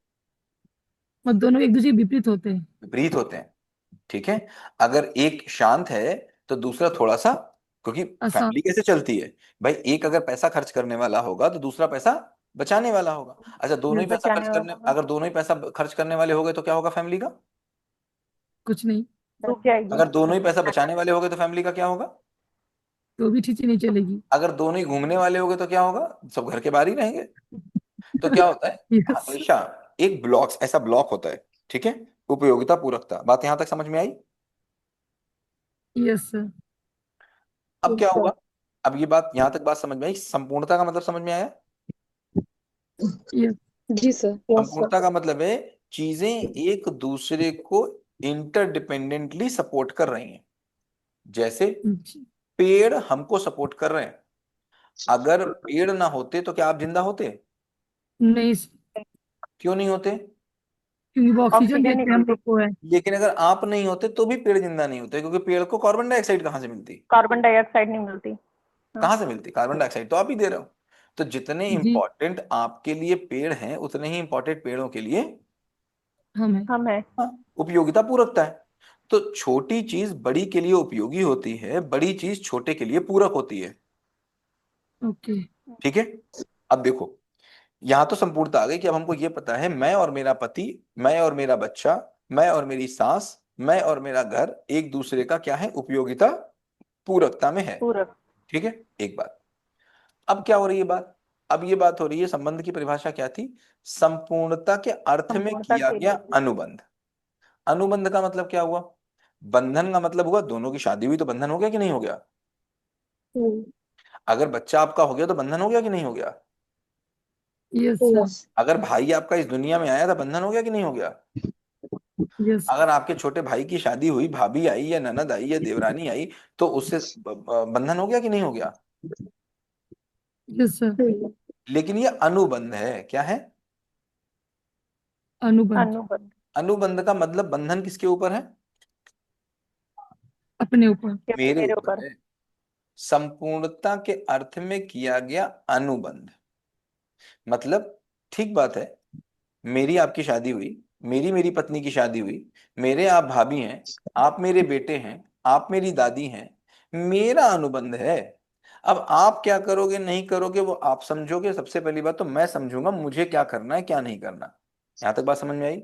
और दोनों एक दूसरे के विपरीत होते हैं। विपरीत होते हैं। ठीक है। अगर एक शांत है तो दूसरा थोड़ा सा, क्योंकि आसान। फैमिली कैसे चलती है भाई, एक अगर पैसा खर्च करने वाला होगा तो दूसरा पैसा बचाने वाला होगा। अच्छा, दोनों ही यस। पैसा खर्च बचाने करने, वाला होगा। अगर दोनों ही पैसा खर्च करने वाले हो गए तो क्या होगा फैमिली का? कुछ नहीं। रुक जाएगी। अगर दोनों ही पैसा बचाने वाले हो गए तो फैमिली का क्या होगा? तो भी ठीक नहीं चलेगी। अगर दोनों ही घूमने वाले हो गए तो क्या होगा? सब घर के बाहर ही रहेंगे। तो क्या होता है, यस। हमेशा एक ब्लॉक, ऐसा ब्लॉक होता है, ठीक है। उपयोगिता पूरकता, बात यहां तक समझ में आई? Yes sir. अब यस क्या सर। हुआ? अब ये बात यहां तक बात समझ में आई, संपूर्णता का मतलब समझ में आया? यस। जी सर। Yes sir. संपूर्णता का मतलब है चीजें एक दूसरे को इंटरडिपेंडेंटली सपोर्ट कर रही हैं। जैसे पेड़ हमको सपोर्ट कर रहे हैं, अगर पेड़ ना होते तो क्या आप जिंदा होते? नहीं sir, क्यों नहीं होते? क्योंकि वो ऑक्सीजन ऑक्सीजन नहीं देते हैं हम मिलती। लोग को है। लेकिन अगर आप नहीं होते तो भी पेड़ जिंदा नहीं होते, क्योंकि पेड़ को कार्बन डाइऑक्साइड कहाँ से मिलती? कार्बन डाइऑक्साइड नहीं मिलती। हाँ। कहाँ से मिलती? कार्बन डाइऑक्साइड तो आप ही दे रहे हो। तो जितने जी। इंपॉर्टेंट आपके लिए पेड़ हैं उतने ही इंपॉर्टेंट पेड़ों के लिए, हम है। हम है। हाँ, उपयोगिता पूरकता है। तो छोटी चीज बड़ी के लिए उपयोगी होती है, बड़ी चीज छोटे के लिए पूरक होती है। ओके। ठीक है। अब देखो, यहां तो संपूर्णता आ गई कि अब हमको ये पता है मैं और मेरा पति, मैं और मेरा बच्चा, मैं और मेरी सास, मैं और मेरा घर एक दूसरे का क्या है, उपयोगिता पूरकता में है। पूरक। ठीक है। एक बात, अब क्या हो रही है बात? अब ये बात हो रही है, संबंध की परिभाषा क्या थी? संपूर्णता के अर्थ में संपूर्णता किया के गया लिए। अनुबंध। अनुबंध का मतलब क्या हुआ? बंधन का मतलब हुआ दोनों की शादी हुई तो बंधन हो गया कि नहीं हो गया? हम्म। अगर बच्चा आपका हो गया तो बंधन हो गया कि नहीं हो गया? Yes sir. यस। अगर भाई आपका इस दुनिया में आया था, बंधन हो गया कि नहीं हो गया? यस। अगर आपके छोटे भाई की शादी हुई, भाभी आई या ननद आई या देवरानी आई, तो उससे बंधन हो गया कि नहीं हो गया? Yes sir. लेकिन ये अनुबंध है, क्या है? अनुबंध। अनुबंध। अनुबंध का मतलब बंधन किसके ऊपर है? अपने ऊपर। मेरे मेरे ऊपर ऊपर। है। संपूर्णता के अर्थ में किया गया अनुबंध मतलब, ठीक बात है, मेरी आपकी शादी हुई, मेरी मेरी पत्नी की शादी हुई, मेरे आप भाभी हैं, आप मेरे बेटे हैं, आप मेरी दादी हैं, मेरा अनुबंध है। अब आप क्या करोगे नहीं करोगे वो आप समझोगे, सबसे पहली बात तो मैं समझूंगा मुझे क्या करना है क्या नहीं करना। यहां तक बात समझ में आई?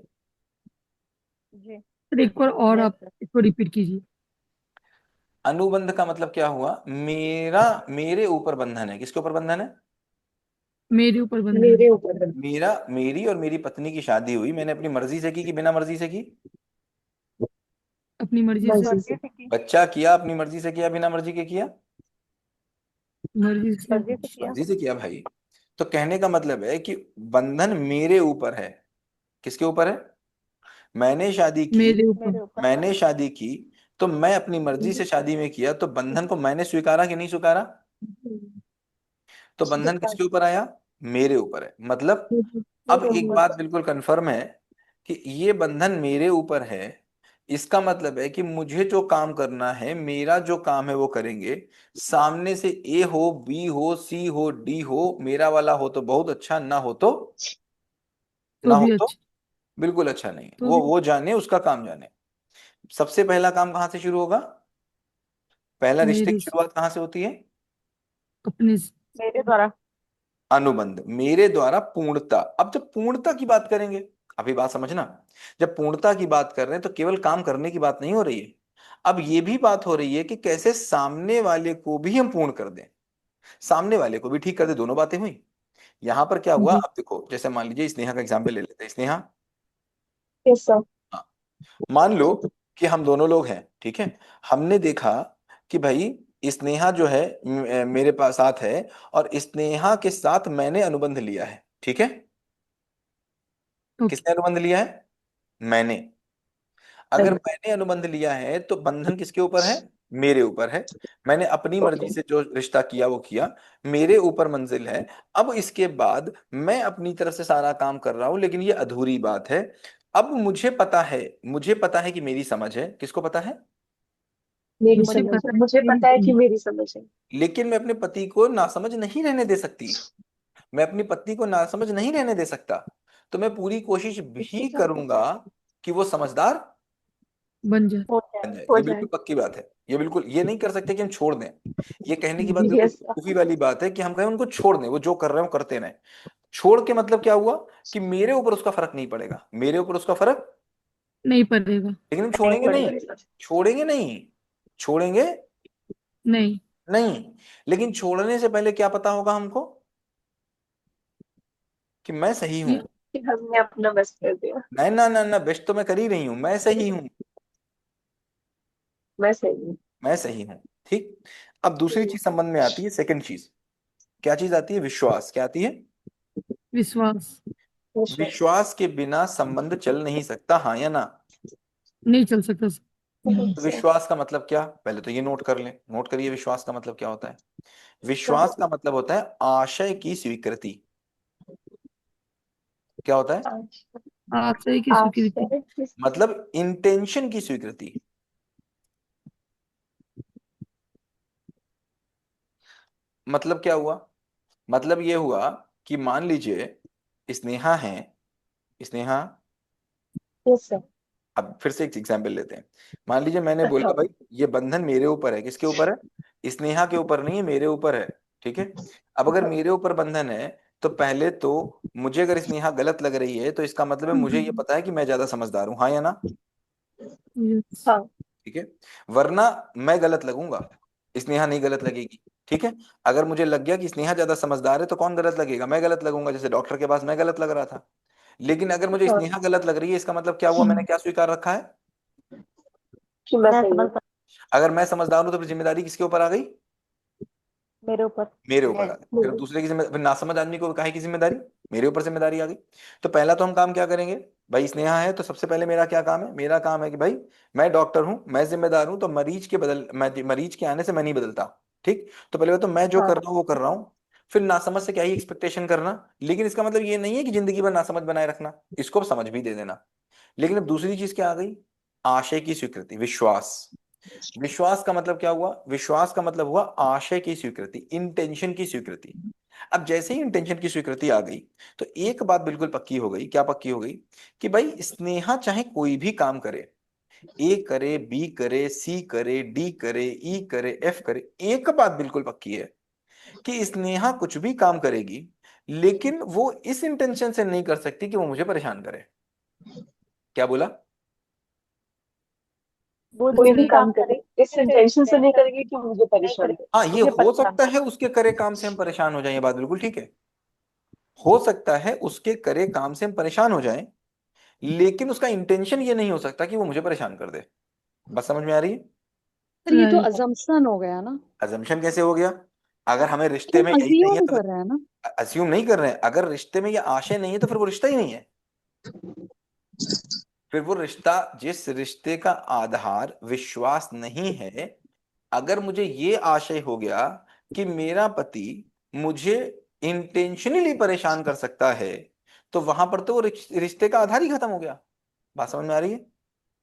जी। सर एक बार और यस आप सर। इसको रिपीट कीजिए। अनुबंध का मतलब क्या हुआ? मेरा, मेरे ऊपर बंधन है। किसके ऊपर बंधन है? मेरे ऊपर बंधन है। मेरे ऊपर है। मेरा, मेरी और मेरी पत्नी की शादी हुई, मैंने अपनी मर्जी से की कि बिना मर्जी से की? अपनी मर्जी से। मर्जी से की। बच्चा किया अपनी मर्जी से किया, बिना मर्जी के किया? मर्जी से। मर्जी से किया। मर्जी से किया भाई। तो कहने का मतलब है कि बंधन मेरे ऊपर है। किसके ऊपर है? मैंने शादी की, मेरे ऊपर। मेरे ऊपर। मैंने शादी की, तो मैं अपनी मर्जी से शादी में किया, तो बंधन को मैंने स्वीकारा कि नहीं स्वीकारा? तो बंधन स्वीकार। किसके ऊपर आया? मेरे ऊपर है। मतलब अब मेरे एक ऊपर। बात बिल्कुल कंफर्म है कि ये बंधन मेरे ऊपर है। इसका मतलब है कि मुझे जो काम करना है, मेरा जो काम है वो करेंगे। सामने से ए हो, बी हो, सी हो, डी हो, मेरा वाला हो तो बहुत अच्छा, ना हो तो, ना तो हो भी तो अच्छा। बिल्कुल अच्छा नहीं। तो भी वो जाने, उसका काम जाने। सबसे पहला काम कहाँ से शुरू होगा? पहला रिश्ते मेरे की से। शुरुआत कहाँ से होती है? अपने से। मेरे द्वारा। अनुबंध, मेरे द्वारा पूर्णता। अब जब पूर्णता की बात करेंगे, अभी बात समझना, जब पूर्णता की बात कर रहे हैं तो केवल काम करने की बात नहीं हो रही है, अब ये भी बात हो रही है कि कैसे सामने वाले को भी हम पूर्ण कर दें, सामने वाले को भी ठीक कर दे। दोनों बातें हुई। यहां पर क्या हुआ, जी। अब देखो, जैसे मान लीजिए स्नेहा का एग्जाम्पल ले लेते हैं। Sneha, yes sir. हाँ, मान लो कि हम दोनों लोग हैं, ठीक है। हमने देखा कि भाई स्नेहा जो है मेरे पास साथ है, और स्नेहा के साथ मैंने अनुबंध लिया है, ठीक है। ओके। किसने अनुबंध लिया है? मैंने। अगर नहीं। मैंने अनुबंध लिया है तो बंधन किसके ऊपर है? मेरे ऊपर है। मैंने अपनी मर्जी से जो रिश्ता किया वो किया, मेरे ऊपर मंजिल है। अब इसके बाद मैं अपनी तरफ से सारा काम कर रहा हूं, लेकिन ये अधूरी बात है। अब मुझे पता है, मुझे पता है कि मेरी समझ है। किसको पता है? मेरी मुझे समझ पता है, है मुझे मेरी पता है कि समझ। मेरी समझ है। लेकिन मैं अपने पति को नासमझ नहीं रहने दे सकती। मैं अपनी पत्नी को नासमझ नहीं रहने दे सकता। तो मैं पूरी कोशिश भी इसके साथ। करूंगा कि वो समझदार बन जाए। हो बन जाए, जाए, हो ये जाए। बिल्कुल पक्की बात है। ये बिल्कुल, ये नहीं कर सकते कि हम छोड़ दें। ये कहने की बात बिल्कुल यस। बेवकूफी वाली बात है कि हम कहें उनको छोड़ दें, वो जो कर रहे हो करते रहें। छोड़ के मतलब क्या हुआ कि मेरे ऊपर उसका फर्क नहीं पड़ेगा, मेरे ऊपर उसका फर्क, नहीं पड़ेगा। लेकिन हम नहीं छोड़ेंगे नहीं। पड़ेगा। छोड़ेंगे नहीं। छोड़ेंगे नहीं। नहीं। लेकिन छोड़ने से पहले क्या पता होगा हमको कि मैं सही हूं। ये कि हमने अपना बेस्ट कर दिया। नहीं, ना ना ना, बेस्ट तो मैं कर ही रही हूं, मैं सही हूं। मैं सही हूँ। मैं सही हूं। ठीक। अब दूसरी चीज संबंध में आती है, सेकंड चीज। क्या चीज आती है? विश्वास। क्या आती है? विश्वास। विश्वास। विश्वास के बिना संबंध चल नहीं सकता, हाँ या ना? नहीं चल सकता। तो विश्वास का मतलब क्या, पहले तो ये नोट कर लें, नोट करिए विश्वास का मतलब क्या होता है। विश्वास का मतलब होता है आशय की स्वीकृति। क्या होता है? अच्छा। आशय की स्वीकृति। आश्चर्य मतलब इंटेंशन की स्वीकृति। मतलब क्या हुआ? मतलब ये हुआ कि मान लीजिए स्नेहा है, स्नेहा, यस सर। अब फिर से एक एग्जाम्पल लेते हैं। मान लीजिए मैंने बोला हाँ। भाई ये बंधन मेरे ऊपर है, किसके ऊपर है? स्नेहा के ऊपर नहीं है, मेरे ऊपर है। ठीक है। अब अगर मेरे ऊपर बंधन है, तो पहले तो मुझे अगर स्नेहा गलत लग रही है तो इसका मतलब है मुझे ये पता है कि मैं ज्यादा समझदार हूं, हाँ या ना? यस। हाँ। ठीक है। वरना मैं गलत लगूंगा, स्नेहा नहीं गलत लगेगी। ठीक है। अगर मुझे लग गया कि स्नेहा ज्यादा समझदार है तो कौन गलत लगेगा? मैं गलत लगूंगा, जैसे डॉक्टर के पास मैं गलत लग रहा था। लेकिन अगर मुझे हाँ। स्नेहा गलत लग रही है, इसका मतलब क्या हुआ? मैंने क्या स्वीकार रखा है? कि मैं सही हूँ। अगर मैं समझदार हूं तो फिर जिम्मेदारी किसके ऊपर आ गई? मेरे ऊपर। मेरे ऊपर आ गई। फिर मेरे। दूसरे की जिम्मेदारी, फिर नासमझ आदमी को काहे की जिम्मेदारी? मेरे ऊपर जिम्मेदारी आ गई। तो पहला तो हम काम क्या करेंगे? भाई स्नेहा है तो सबसे पहले मेरा क्या काम है? मेरा काम है कि भाई मैं डॉक्टर हूं, मैं जिम्मेदार हूं, तो मरीज के आने से मैं नहीं बदलता। ठीक। तो पहले तो मैं जो हाँ। कर रहा हूँ वो कर रहा हूँ। फिर नासमझ से क्या ही एक्सपेक्टेशन करना। लेकिन इसका मतलब ये नहीं है कि जिंदगी भर नासमझ बनाए रखना, इसको अब समझ भी दे देना। लेकिन अब दूसरी चीज क्या आ गई? आशय की स्वीकृति, विश्वास। विश्वास का मतलब क्या हुआ? विश्वास का मतलब हुआ आशय की स्वीकृति, इंटेंशन की स्वीकृति। अब जैसे ही इंटेंशन की स्वीकृति आ गई, तो एक बात बिल्कुल पक्की हो गई। क्या पक्की हो गई? कि भाई स्नेहा चाहे कोई भी काम करे, ए करे, बी करे, सी करे, डी करे, ई करे, एफ करे, एक बात बिल्कुल पक्की है कि स्नेहा कुछ भी काम करेगी, लेकिन वो इस इंटेंशन से नहीं कर सकती कि वो मुझे परेशान करे। क्या बोला? वो कुछ कोई भी नहीं। काम करे इस इंटेंशन से नहीं करेगी कि मुझे परेशान करे। हाँ, ये हो सकता है उसके करे काम से हम परेशान हो जाएं, ये बात बिल्कुल ठीक है। हो सकता है उसके करे काम से हम परेशान हो जाएं, लेकिन उसका इंटेंशन ये नहीं हो सकता कि वो मुझे परेशान कर दे। बस समझ में आ रही है? पर ये तो राइट। अजम्पशन हो गया ना। अजम्पशन कैसे हो गया? अगर हमें रिश्ते तुम में यही नहीं है अज्यूम तो कर रहे हैं ना। अज्यूम नहीं कर रहे हैं। अगर रिश्ते में ये आशय नहीं है तो फिर वो रिश्ता ही नहीं है। फिर वो रिश्ता, जिस रिश्ते का आधार विश्वास नहीं है, अगर मुझे ये आशय हो गया कि मेरा पति मुझे इंटेंशनली परेशान कर सकता है, तो वहां पर तो वो रिश्ते का आधार ही खत्म हो गया। बात समझ में आ रही है?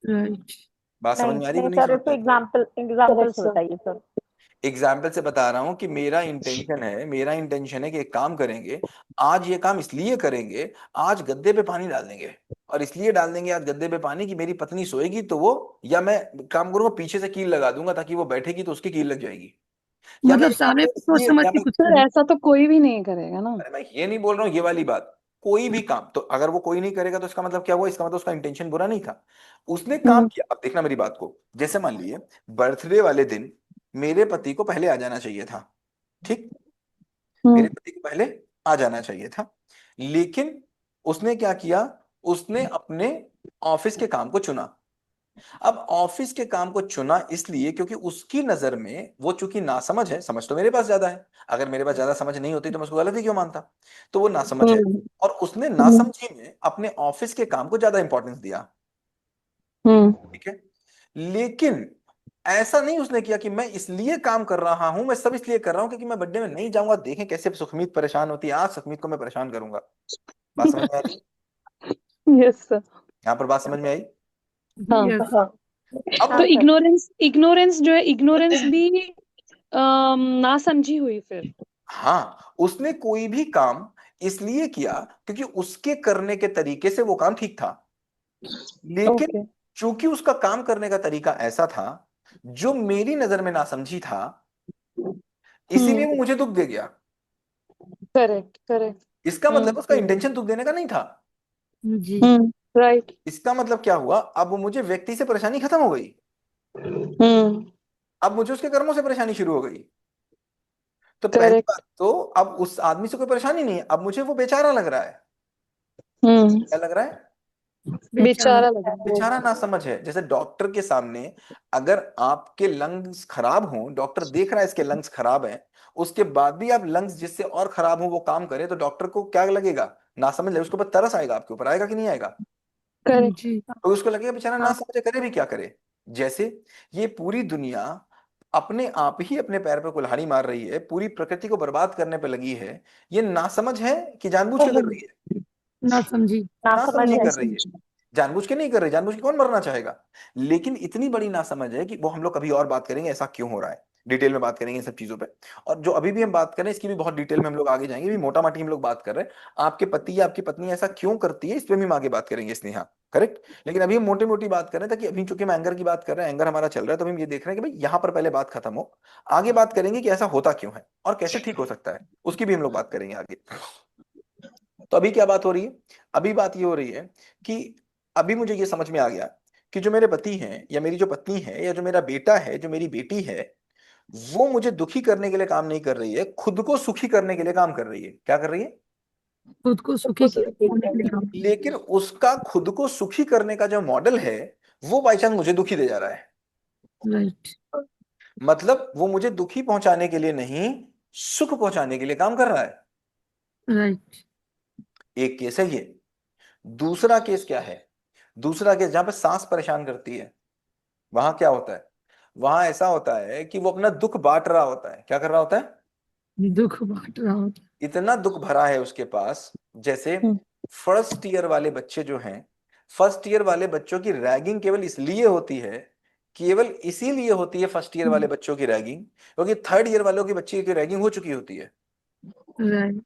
राइट। बात समझ नहीं में आ रही है नहीं कि नहीं सर, समझ में इसको आ रही? एग्जाम्पल करेक्ट से सर। बताइए सर। एग्जाम्पल से बता रहा हूं कि मेरा इंटेंशन है कि एक काम करेंगे। आज ये काम इसलिए करेंगे, आज गद्दे पे पानी डाल देंगे, और इसलिए डाल देंगे आज गद्दे पे पानी कि मेरी पत्नी सोएगी तो वो, या मैं काम करूंगा पीछे से कील लगा दूंगा ताकि वो बैठेगी तो उसकी कील लग जाएगी। या मैं मतलब ये काम सामने कर से सोच इसलिए, समझ या के मैं, कुछ सर करें। ऐसा तो कोई भी नहीं करेगा ना। अरे मैं ये नहीं बोल रहा हूँ ये वाली बात। कोई भी काम, तो अगर वो कोई नहीं करेगा तो इसका मतलब क्या हुआ? इसका मतलब उसका इंटेंशन बुरा नहीं था, उसने काम हम्म। किया। अब देखना मेरी बात को, जैसे मान लीजिए बर्थडे वाले दिन मेरे पति को पहले आ जाना चाहिए था। ठीक। मेरे हम्म। पति को पहले आ जाना चाहिए था, लेकिन उसने क्या किया? उसने अपने ऑफिस के काम को चुना। अब ऑफिस के काम को चुना इसलिए क्योंकि उसकी नजर में वो चूंकि नासमझ है, समझ तो मेरे पास ज्यादा है, अगर मेरे पास ज्यादा समझ नहीं होती तो मैं उसको गलत ही क्यों मानता? तो वो नासमझ है, हम्म। और उसने हम्म। नासमझी में अपने ऑफिस के काम को ज्यादा इंपॉर्टेंस दिया। हम्म। ठीक है। लेकिन ऐसा नहीं उसने किया कि मैं इसलिए काम कर रहा हूं, मैं सब इसलिए कर रहा हूं क्योंकि मैं बर्थडे में नहीं जाऊंगा, देखें कैसे सुखमीत परेशान होती है, आज सुखमीत को मैं परेशान करूंगा। बात समझ में आ रही है? Yes sir. यहां पर बात समझ में आई? हाँ। यस। हाँ। अब तो हाँ सर। इग्नोरेंस इग्नोरेंस जो है, इग्नोरेंस भी ना समझी हुई फिर। हाँ, उसने कोई भी काम इसलिए किया क्योंकि उसके करने के तरीके से वो काम ठीक था। लेकिन ओके। चूंकि उसका काम करने का तरीका ऐसा था जो मेरी नजर में नासमझी था, इसीलिए वो मुझे दुख दे गया। Correct correct. इसका मतलब उसका इंटेंशन दुख देने का नहीं था। जी। राइट। इसका मतलब क्या हुआ, अब मुझे व्यक्ति से परेशानी खत्म हो गई, हम्म। अब मुझे उसके कर्मों से परेशानी शुरू हो गई। तो पहली बात करेक्ट। तो अब उस आदमी से कोई परेशानी नहीं है, अब मुझे वो बेचारा लग रहा है। हम्म। क्या लग रहा है? बेचारा। बेचारा लग रहा बेचारा ना समझ है। जैसे डॉक्टर के सामने अगर आपके लंग्स खराब हों, डॉक्टर देख रहा है इसके लंग्स खराब हैं, उसके बाद भी आप लंग्स जिससे और खराब हो वो काम करें, तो डॉक्टर को क्या लगेगा? ना समझ लगेगा, उसके ऊपर तरस आएगा, आपके ऊपर आएगा कि नहीं आएगा? है। करेक्ट। जी। तो उसको लगेगा बेचारा ना समझे, करे भी क्या करे। जैसे ये पूरी दुनिया अपने आप ही अपने पैर पे कुल्हाड़ी मार रही है, पूरी प्रकृति को बर्बाद करने पे लगी है, ये नासमझ है कि जानबूझ के कर रही है? ना समझी। नासमझ नासमझी है। कर रही है। जानबूझ के नहीं कर रही, जानबूझ के कौन मरना चाहेगा। लेकिन इतनी बड़ी नासमझ है कि वो हम लोग कभी और बात करेंगे ऐसा क्यों हो रहा है, डिटेल में बात करेंगे इन सब चीजों पे। और जो अभी भी हम बात कर रहे हैं इसकी भी बहुत डिटेल में हम लोग आगे जाएंगे, भी मोटा माटी हम लोग बात कर रहे हैं आपके पति या आपकी पत्नी ऐसा क्यों करती है, इस पे भी हम आगे बात करेंगे स्नेहा। करेक्ट। लेकिन अभी हम मोटी मोटी बात कर रहे हैं, ताकि अभी चूंकि हम एंगर की बात कर रहे हैं, एंगर हमारा चल रहा है, तो हम ये देख रहे हैं कि भाई यहाँ पर पहले बात खत्म हो, आगे बात करेंगे कि ऐसा होता क्यों है और कैसे ठीक हो सकता है, उसकी भी हम लोग बात करेंगे आगे। तो अभी क्या बात हो रही है? अभी बात ये हो रही है कि अभी मुझे ये समझ में आ गया कि जो मेरे पति हैं या मेरी जो पत्नी है या जो मेरा बेटा है, जो मेरी बेटी है, वो मुझे दुखी करने के लिए काम नहीं कर रही है, खुद को सुखी करने के लिए काम कर रही है। क्या कर रही है? खुद को सुखी होने के लिए काम लेकिन उसका खुद को सुखी करने का जो मॉडल है, वो बाई चांस मुझे दुखी दे जा रहा है। राइट। मतलब वो मुझे दुखी पहुंचाने के लिए नहीं, सुख पहुंचाने के लिए काम कर रहा है। राइट। एक केस है ये। दूसरा केस क्या है? दूसरा केस जहां पे सास परेशान करती है, वहां क्या होता है? वहां ऐसा होता है कि वो अपना दुख बांट रहा होता है। क्या कर रहा होता है? दुख बांट रहा होता। इतना दुख भरा है उसके पास। जैसे हम्म। फर्स्ट ईयर वाले बच्चे जो हैं, फर्स्ट ईयर वाले बच्चों की रैगिंग केवल इसलिए होती है, केवल इसीलिए होती है फर्स्ट ईयर वाले बच्चों की रैगिंग, क्योंकि थर्ड ईयर वालों की बच्चे की रैगिंग हो चुकी होती है। राइट।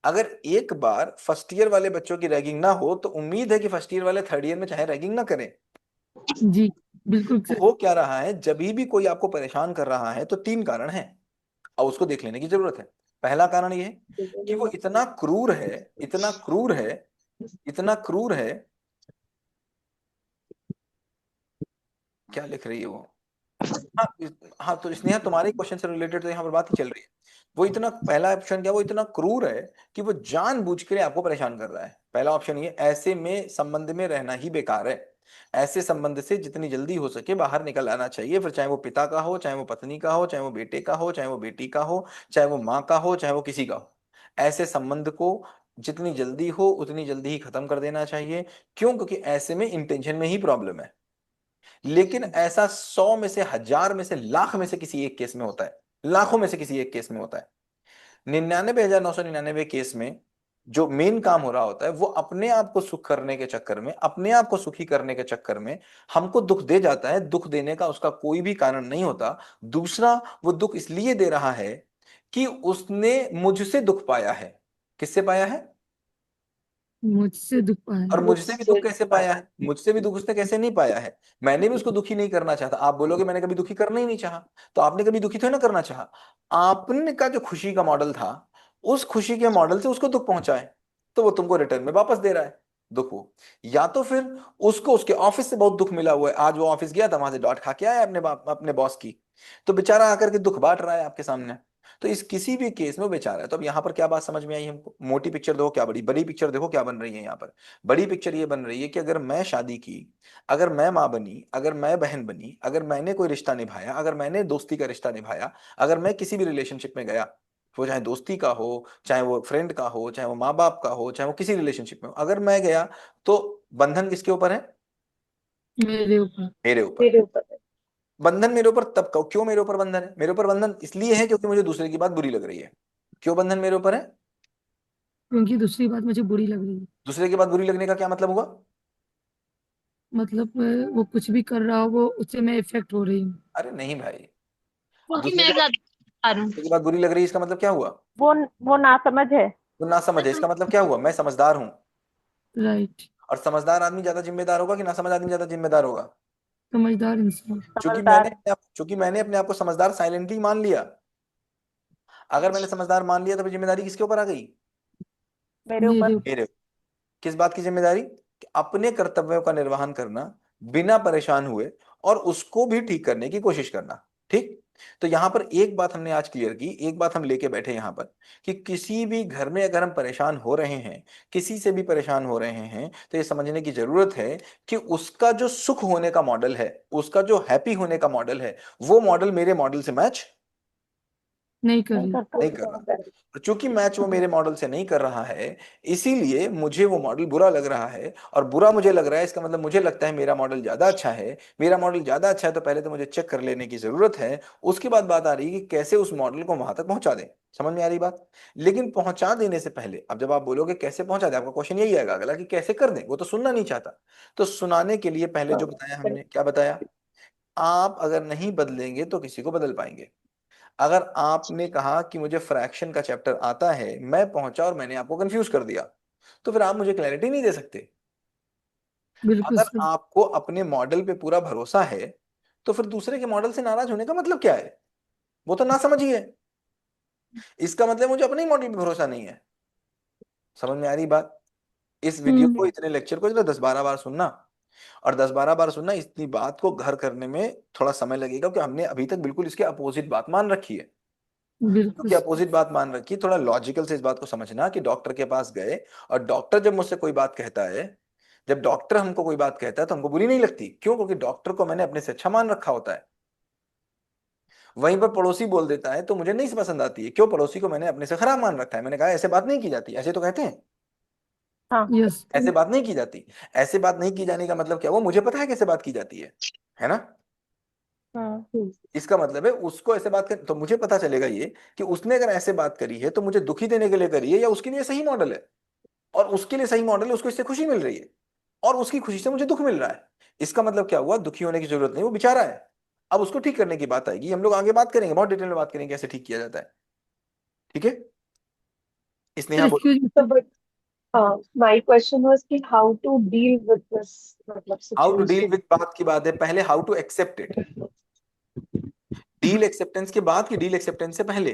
अगर एक बार फर्स्ट ईयर वाले बच्चों की रैगिंग ना हो, तो उम्मीद है कि फर्स्ट ईयर वाले थर्ड ईयर में चाहे रैगिंग ना करें। जी। बिल्कुल सही। हो क्या रहा है, जब भी कोई आपको परेशान कर रहा है तो तीन कारण हैं और उसको देख लेने की जरूरत है। पहला कारण ये है कि वो इतना क्रूर है, इतना क्रूर है, इतना क्रूर है। क्या लिख रही है वो? हाँ हाँ, तो स्नेहा तुम्हारे क्वेश्चन से रिलेटेड तो यहाँ पर बात ही चल रही है। वो इतना, पहला ऑप्शन क्या, वो इतना क्रूर है कि वो जानबूझ के लिए आपको परेशान कर रहा है। पहला ऑप्शन ये, ऐसे में संबंध में रहना ही बेकार है। ऐसे संबंध से जितनी जल्दी हो सके बाहर निकल आना चाहिए, फिर चाहे वो पिता का हो, चाहे वो पत्नी का हो, चाहे वो बेटे का हो, चाहे वो बेटी का हो, चाहे वो माँ का हो, चाहे वो किसी का हो। ऐसे संबंध को जितनी जल्दी हो उतनी जल्दी ही खत्म कर देना चाहिए। क्यों? क्योंकि ऐसे में इंटेंशन में ही प्रॉब्लम है। लेकिन ऐसा 100 में से, 1000 में से, लाख में से किसी एक केस में होता है, लाखों में से किसी एक केस में होता है। 99,999 केस में जो मेन काम हो रहा होता है, वो अपने आप को सुख करने के चक्कर में, अपने आप को सुखी करने के चक्कर में हमको दुख दे जाता है। दुख देने का उसका कोई भी कारण नहीं होता। दूसरा, वो दुख इसलिए दे रहा है कि उसने मुझसे दुख पाया है। किससे पाया है? मुझसे दुख पाया। और मुझसे भी दुख कैसे पाया है? मुझसे भी दुख उसने कैसे नहीं पाया है? मैंने भी उसको दुखी नहीं करना चाहता। आप बोलोगे मैंने कभी दुखी करना ही नहीं चाहा, तो आपने कभी दुखी तो ना करना चाहा। आपने का जो खुशी का मॉडल था, उस खुशी के मॉडल से उसको दुख पहुंचाए, तो वो तुमको रिटर्न में वापस दे रहा है दुख वो। या तो फिर उसको उसके ऑफिस से बहुत दुख मिला हुआ है, आज वो ऑफिस गया था, वहां से डांट खा के आया अपने बॉस की, तो बेचारा आकर के दुख बांट रहा है आपके सामने। तो इस किसी भी केस में वो बेचारा है। तो अब यहाँ पर क्या बात समझ में आई हमको? मोटी पिक्चर देखो क्या बड़ी बड़ी पिक्चर देखो क्या बन रही है यहाँ पर। बड़ी पिक्चर ये बन रही है कि अगर मैं शादी की, अगर मैं माँ बनी, अगर मैं बहन बनी, अगर मैंने कोई रिश्ता निभाया, अगर मैंने दोस्ती का रिश्ता निभाया, अगर मैं किसी भी रिलेशनशिप में गया, वो चाहे दोस्ती का हो, चाहे वो फ्रेंड का हो, चाहे वो माँ बाप का हो, चाहे वो किसी रिलेशनशिप में हो, अगर मैं गया, तो बंधन किसके ऊपर है? मेरे ऊपर। मेरे ऊपर। मेरे ऊपर है। बंधन मेरे ऊपर तब क्यों मेरे ऊपर बंधन है? मेरे ऊपर बंधन इसलिए है क्योंकि मुझे दूसरे की बात बुरी लग रही है। क्यों बंधन मेरे ऊपर है? क्योंकि दूसरी बात मुझे बुरी लग रही है। दूसरे की बात बुरी लगने का क्या मतलब हुआ? मतलब वो कुछ भी कर रहा हो, वो उससे मैं इफेक्ट हो रही हूँ। अरे नहीं भाई, क्योंकि दूसरे मैं की बात, ज्यादा हूँ। दूसरे की बात बुरी लग रही है इसका मतलब क्या हुआ? वो वो नासमझ है। वो ना समझे, इसका मतलब क्या हुआ? मैं समझदार हूं। राइट। और समझदार आदमी ज्यादा जिम्मेदार होगा कि ना समझ आदमी ज्यादा जिम्मेदार होगा? समझदार इंसान। समझदार। चूंकि मैंने अपने आप को समझदार साइलेंटली मान लिया। अगर मैंने समझदार मान लिया तो फिर जिम्मेदारी किसके ऊपर आ गई? मेरे ऊपर। मेरे ऊपर। मेरे। किस बात की जिम्मेदारी? कि अपने कर्तव्यों का निर्वहन करना बिना परेशान हुए, और उसको भी ठीक करने की कोशिश करना। ठीक। तो यहां पर एक बात हमने आज क्लियर की, एक बात हम लेके बैठे यहां पर, कि किसी भी घर में अगर हम परेशान हो रहे हैं, किसी से भी परेशान हो रहे हैं, तो ये समझने की जरूरत है कि उसका जो सुख होने का मॉडल है, उसका जो हैप्पी होने का मॉडल है, वो मॉडल मेरे मॉडल से मैच नहीं कर नहीं रही। करता। नहीं कर रहा। और चूंकि मैच वो मेरे मॉडल से नहीं कर रहा है, इसीलिए मुझे वो मॉडल बुरा लग रहा है। और बुरा मुझे लग रहा है, इसका मतलब मुझे लगता है मेरा मॉडल ज्यादा अच्छा है। मेरा मॉडल ज्यादा अच्छा है तो पहले तो मुझे चेक कर लेने की जरूरत है। उसके बाद बात आ रही है कि कैसे उस मॉडल को वहां तक पहुंचा दें। समझ में आ रही बात? लेकिन पहुंचा देने से पहले, अब जब आप बोलोगे कैसे पहुंचा दें, आपका क्वेश्चन यही आएगा अगला कि कैसे कर दें, वो तो सुनना नहीं चाहता। तो सुनाने के लिए पहले जो बताया हमने, क्या बताया? आप अगर नहीं बदलेंगे तो किसी को बदल पाएंगे। अगर आपने कहा कि मुझे फ्रैक्शन का चैप्टर आता है, मैं पहुंचा और मैंने आपको कंफ्यूज कर दिया, तो फिर आप मुझे क्लैरिटी नहीं दे सकते। बिल्कुल अगर सही। आपको अपने मॉडल पे पूरा भरोसा है, तो फिर दूसरे के मॉडल से नाराज होने का मतलब क्या है? वो तो ना समझिए। इसका मतलब मुझे अपने ही मॉडल पे भरोसा नहीं है। समझ में आ रही बात? इस वीडियो को, हम्म। इतने लेक्चर को 10-12 बार सुनना। और 10-12 बार सुनना, इतनी बात को घर करने में थोड़ा समय लगेगा, क्योंकि हमने अभी तक बिल्कुल इसके अपोजिट बात मान रखी है। बिल्कुल क्योंकि सही। अपोजिट बात मान रखी, थोड़ा लॉजिकल से इस बात को समझना कि डॉक्टर के पास गए, और डॉक्टर जब मुझसे कोई बात कहता है, जब डॉक्टर हमको कोई बात कहता है तो हमको बुरी नहीं लगती। क्यों? क्योंकि डॉक्टर को मैंने अपने से अच्छा मान रखा होता है। वहीं पर पड़ोसी बोल देता है तो मुझे नहीं पसंद आती है। क्यों? पड़ोसी को मैंने अपने से खराब मान रखा है। मैंने कहा ऐसे बात नहीं की जाती, ऐसे तो कहते हैं। हाँ। यस। ऐसे बात नहीं की जाती। ऐसे बात नहीं की जाने का मतलब क्या? वो मुझे पता है कैसे बात की जाती है ना? हाँ। इसका मतलब है उसको ऐसे बात कर, तो मुझे पता चलेगा ये कि उसने अगर ऐसे बात करी है तो मुझे दुखी देने के लिए करी है, या उसके लिए सही मॉडल है। और उसके लिए सही मॉडल है, उसको इससे खुशी मिल रही है, और उसकी खुशी से मुझे दुख मिल रहा है। इसका मतलब क्या हुआ? दुखी होने की जरूरत नहीं, वो बेचारा है। अब उसको ठीक करने की बात आएगी, हम लोग आगे बात करेंगे, बहुत डिटेल में बात करेंगे कैसे ठीक किया जाता है। ठीक है? सर स्नेहा बोलो। Excuse So, me. but my question was कि how to deal with this मतलब how to deal situation. With बात की बात है, पहले how to accept it. Deal acceptance के बाद की डील एक्सेप्टेंस से पहले?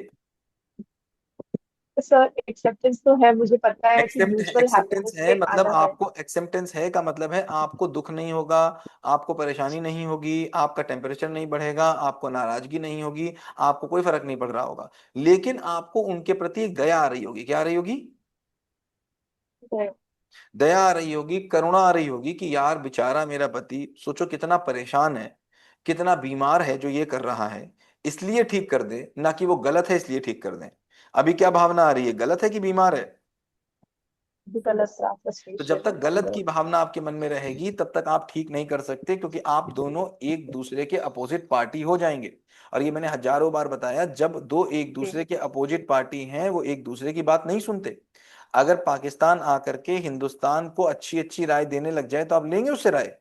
सर एक्सेप्टेंस तो है, मुझे पता है कि म्यूचुअल एक्सेप्टेंस हैप्पीनेस है पे मतलब आना है। आपको, एक्सेप्टेंस है का मतलब है आपको दुख नहीं होगा, आपको परेशानी नहीं होगी, आपका टेम्परेचर नहीं बढ़ेगा, आपको नाराजगी नहीं होगी, आपको कोई फर्क नहीं पड़ रहा होगा। लेकिन आपको उनके प्रति एक दया आ रही होगी। क्या आ रही होगी? दया आ रही होगी, करुणा आ रही होगी कि यार बेचारा मेरा पति, सोचो कितना परेशान है, कितना बीमार है, जो ये कर रहा है, इसलिए ठीक कर दे, ना कि वो गलत है इसलिए ठीक कर दें। अभी क्या भावना आ रही है? गलत है कि बीमार है? गलत सा तो जब तक फ्रस्ट्रेशन गलत एंगर। की भावना आपके मन में रहेगी तब तक आप ठीक नहीं कर सकते, क्योंकि आप दोनों एक दूसरे के अपोजिट पार्टी हो जाएंगे। और ये मैंने हजारों बार बताया, जब दो एक दूसरे के अपोजिट पार्टी हैं वो एक दूसरे की बात नहीं सुनते। अगर पाकिस्तान आकर के हिंदुस्तान को अच्छी अच्छी राय देने लग जाए तो आप लेंगे उससे राय?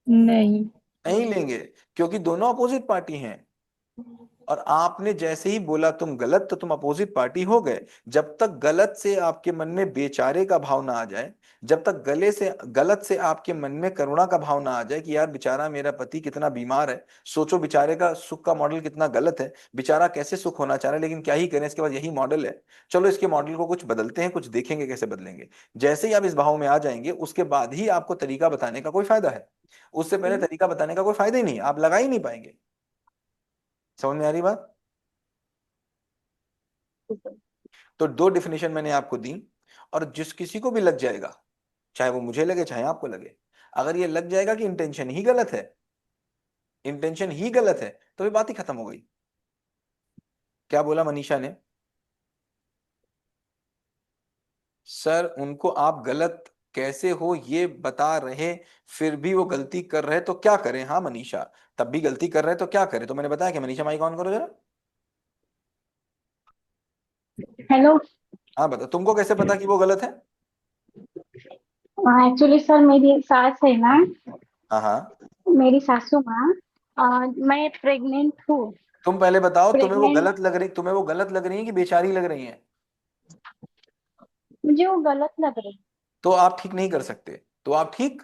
नहीं। नहीं लेंगे, क्योंकि दोनों अपोजिट पार्टी हैं। और आपने जैसे ही बोला तुम गलत, तो तुम अपोजिट पार्टी हो गए। जब तक गलत से आपके मन में बेचारे का भाव ना आ जाए, जब तक गलत से आपके मन में करुणा का भाव ना आ जाए कि यार बेचारा मेरा पति कितना बीमार है, सोचो बेचारे का सुख का मॉडल कितना गलत है, बेचारा कैसे सुख होना चाह रहा है, लेकिन क्या ही करें, इसके पास यही मॉडल है। चलो इसके मॉडल को कुछ बदलते हैं, कुछ देखेंगे कैसे बदलेंगे। जैसे ही आप इस भाव में आ जाएंगे, उसके बाद ही आपको तरीका बताने का कोई फायदा है। उससे पहले तरीका बताने का कोई फायदा ही नहीं, आप लगा ही नहीं पाएंगे। समझ में आ रही बात? तो दो डिफिनेशन मैंने आपको दी, और जिस किसी को भी लग जाएगा, चाहे वो मुझे लगे चाहे आपको लगे, अगर ये लग जाएगा कि इंटेंशन ही गलत है, इंटेंशन ही गलत है, तो ये बात ही खत्म हो गई। क्या बोला मनीषा ने? सर उनको आप गलत कैसे हो ये बता रहे, फिर भी वो गलती कर रहे, तो क्या करें? हाँ मनीषा, तब भी गलती कर रहे तो क्या करें? तो मैंने बताया कि मनीषा माइक ऑन करो जरा। हेलो। हाँ बता, तुमको कैसे पता कि वो गलत है? एक्चुअली सर मेरी सास है ना, हाँ हाँ। मेरी सासू माँ। मैं प्रेग्नेंट हूँ। तुम पहले बताओ, प्रेग्नेंट। तुम्हें वो गलत लग रही है कि बेचारी लग रही है? मुझे वो गलत लग रही। तो आप ठीक नहीं कर सकते। तो आप ठीक।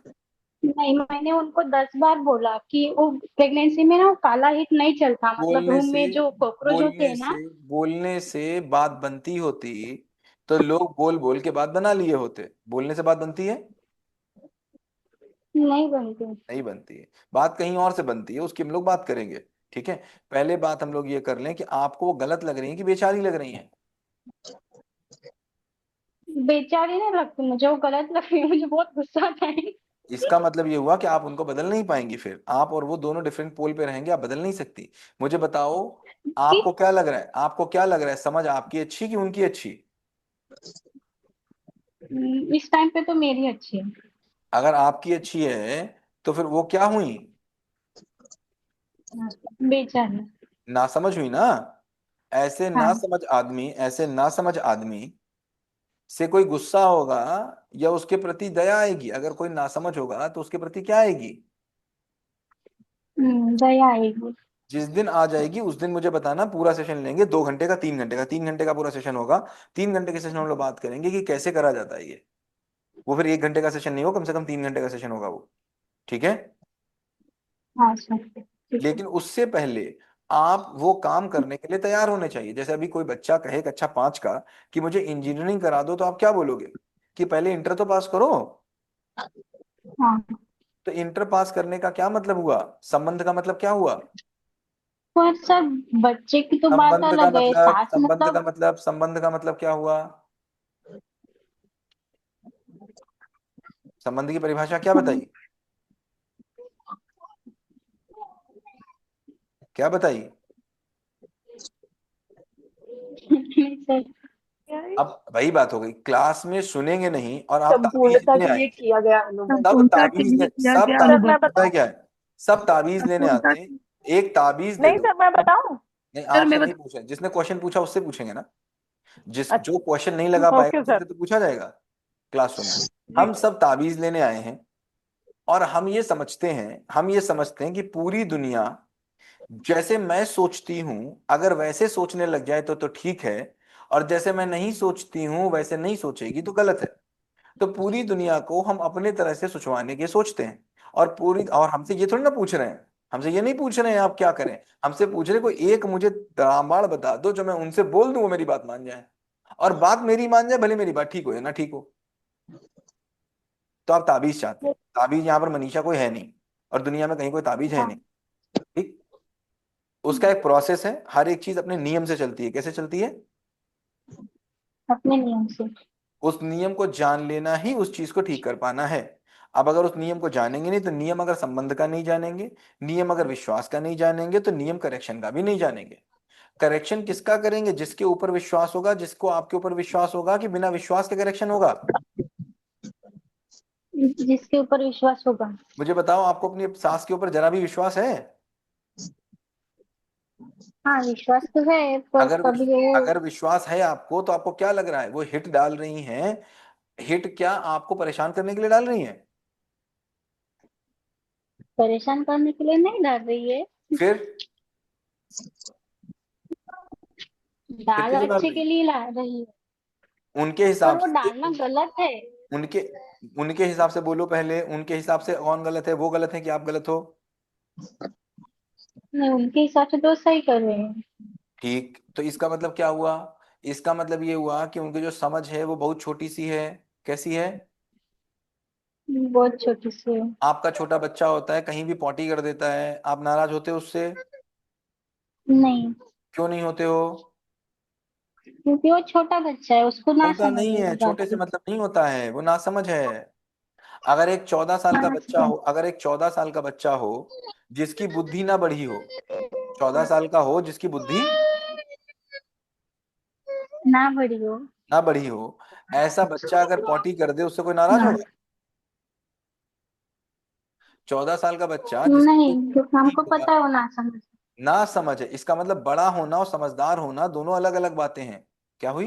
नहीं, मैंने उनको 10 बार बोला कि वो प्रेगनेंसी में ना वो काला हिट नहीं चलता, मतलब बोलने रूम से में जो कॉकरोच होते बोलने हैं से ना। बोलने से बात बनती होती तो लोग बोल बोल के बात बना लिए होते। बोलने से बात बनती है? नहीं बनती। नहीं बनती है। बात कहीं और से बनती है, उसकी हम लोग बात करेंगे। ठीक है। पहले बात हम लोग ये कर लें कि आपको वो गलत लग रही है कि बेचारी लग रही है। बेचारी नहीं लगती मुझे, वो गलत लग रही है, मुझे बहुत गुस्सा आता है। इसका मतलब ये हुआ कि आप उनको बदल नहीं पाएंगी, फिर आप और वो दोनों डिफरेंट पोल पे रहेंगे, आप बदल नहीं सकती। मुझे बताओ, कि आपको क्या लग रहा है, आपको क्या लग रहा है, समझ आपकी अच्छी कि उनकी अच्छी? इस टाइम पे तो मेरी अच्छी है। अगर आपकी अच्छी है तो फिर वो क्या हुई? बेचारी। ना समझ हुई ना। हाँ। ऐसे ना समझ आदमी से कोई गुस्सा होगा या उसके प्रति दया आएगी? अगर कोई नासमझ होगा तो उसके प्रति क्या आएगी? दया आएगी। जिस दिन आ जाएगी उस दिन मुझे बताना, पूरा सेशन लेंगे, 2 घंटे का, 3 घंटे का, 3 घंटे का पूरा सेशन होगा। 3 घंटे के सेशन में हम लोग बात करेंगे कि कैसे करा जाता है ये। वो फिर 1 घंटे का सेशन नहीं होगा, कम से कम 3 घंटे का सेशन होगा वो। ठीक है। हाँ सर, ठीक है। लेकिन उससे पहले आप वो काम करने के लिए तैयार होने चाहिए। जैसे अभी कोई बच्चा कहे कक्षा 5 का कि मुझे इंजीनियरिंग करा दो, तो आप क्या बोलोगे? कि पहले इंटर तो पास करो। हाँ। तो इंटर पास करने का क्या मतलब हुआ? संबंध का मतलब क्या हुआ? पर सर, बच्चे की तो बात संबंध का अलग है, मतलब सास संबंध का मतलब। मतलब संबंध का मतलब क्या हुआ? संबंध की परिभाषा क्या बताई? क्या बताई? नहीं सर। अब वही बात हो गई, क्लास में सुनेंगे नहीं और आप ताबीज संपूर्णता लेने के लिए आएंगे। किया गया अनुभव। संपूर्णता के लिए किया गया सर अनुभव। मैं पता है बताऊं? क्या है? सब ताबीज लेने संपूर्णता आते हैं। एक ताबीज दे नहीं दो। सर, मैं बताऊं? नहीं, सर आपसे मैं नहीं बता। पूछा, जिसने क्वेश्चन पूछा उससे पूछेंगे ना। जो अच्छा। क्वेश्चन नहीं लगा पाएगा ओके उससे सर। तो पूछा जाएगा क्लासरूम में। जी। हम सब ताबीज लेने आए हैं। और हम ये समझते हैं कि पूरी दुनिया जैसे मैं सोचती हूं, अगर वैसे सोचने लग जाए तो ठीक है। और जैसे मैं नहीं सोचती हूं वैसे नहीं सोचेगी तो गलत है। तो पूरी दुनिया को हम अपने तरह से सोचवाने के सोचते हैं। और हमसे ये थोड़ी ना पूछ रहे हैं। हमसे ये नहीं पूछ रहे हैं आप क्या करें। हमसे पूछ रहे कोई एक मुझे रामबाण बता दो जो मैं उनसे बोल दूं वो मेरी बात मान जाए। और बात मेरी मान जाए, भले मेरी बात ठीक हो या ना ठीक हो। तो आप ताबीज चाहते हैं। ताबीज यहाँ पर मनीषा कोई है नहीं। और दुनिया में कहीं कोई ताबीज है हाँ। नहीं। ठीक। उसका एक प्रोसेस है, हर एक चीज अपने नियम से चलती है। कैसे चलती है? अपने नियम से। उस नियम को जान लेना ही उस चीज को ठीक कर पाना है। अब अगर उस नियम को जानेंगे नहीं तो नियम अगर संबंध का नहीं जानेंगे, नियम अगर विश्वास का नहीं जानेंगे, तो नियम करेक्शन का भी नहीं जानेंगे। करेक्शन किसका करेंगे? जिसके ऊपर विश्वास होगा, जिसको आपके ऊपर विश्वास होगा कि बिना विश्वास के करेक्शन होगा। जिसके ऊपर विश्वास होगा। मुझे बताओ, आपको अपनी सास के ऊपर जरा भी विश्वास है? हाँ, विश्वास तो है, पर अगर कभी वो अगर विश्वास है आपको तो आपको क्या लग रहा है वो हिट डाल रही हैं? हिट क्या आपको परेशान करने के लिए डाल रही हैं? परेशान करने के लिए नहीं डाल रही है। फिर डाल क्यों डाल अच्छे रही के है? लिए ला रही है। उनके पर हिसाब वो से डालना गलत है। उनके उनके हिसाब से बोलो पहले, उनके हिसाब से कौन गलत है? वो गलत है कि आप गलत हो? नहीं, उनके हिसाब से तो सही कर रहे हैं। ठीक, तो इसका मतलब क्या हुआ? इसका मतलब ये हुआ कि उनकी जो समझ है वो बहुत छोटी सी है। कैसी है? बहुत छोटी सी है। आपका छोटा बच्चा होता है, कहीं भी पॉटी कर देता है, आप नाराज होते हो उससे? नहीं, क्यों नहीं होते हो? क्योंकि वो छोटा बच्चा है, उसको ना होता समझ नहीं है है, इस बात छोटे से की। मतलब नहीं होता है, वो नासमझ है। हाँ, अगर एक 14 साल का बच्चा हो जिसकी बुद्धि ना बढ़ी हो, 14 साल का हो जिसकी बुद्धि ना बड़ी हो। ना बढ़ी हो, ऐसा बच्चा अगर पॉटी कर दे उससे कोई नाराज हाँ। होगा? 14 साल का बच्चा जिसकी नहीं, बुद्धि क्योंकि नहीं हमको होगा, पता है वो ना समझ। ना समझ है। इसका मतलब बड़ा होना और समझदार होना दोनों अलग अलग बातें हैं। क्या हुई?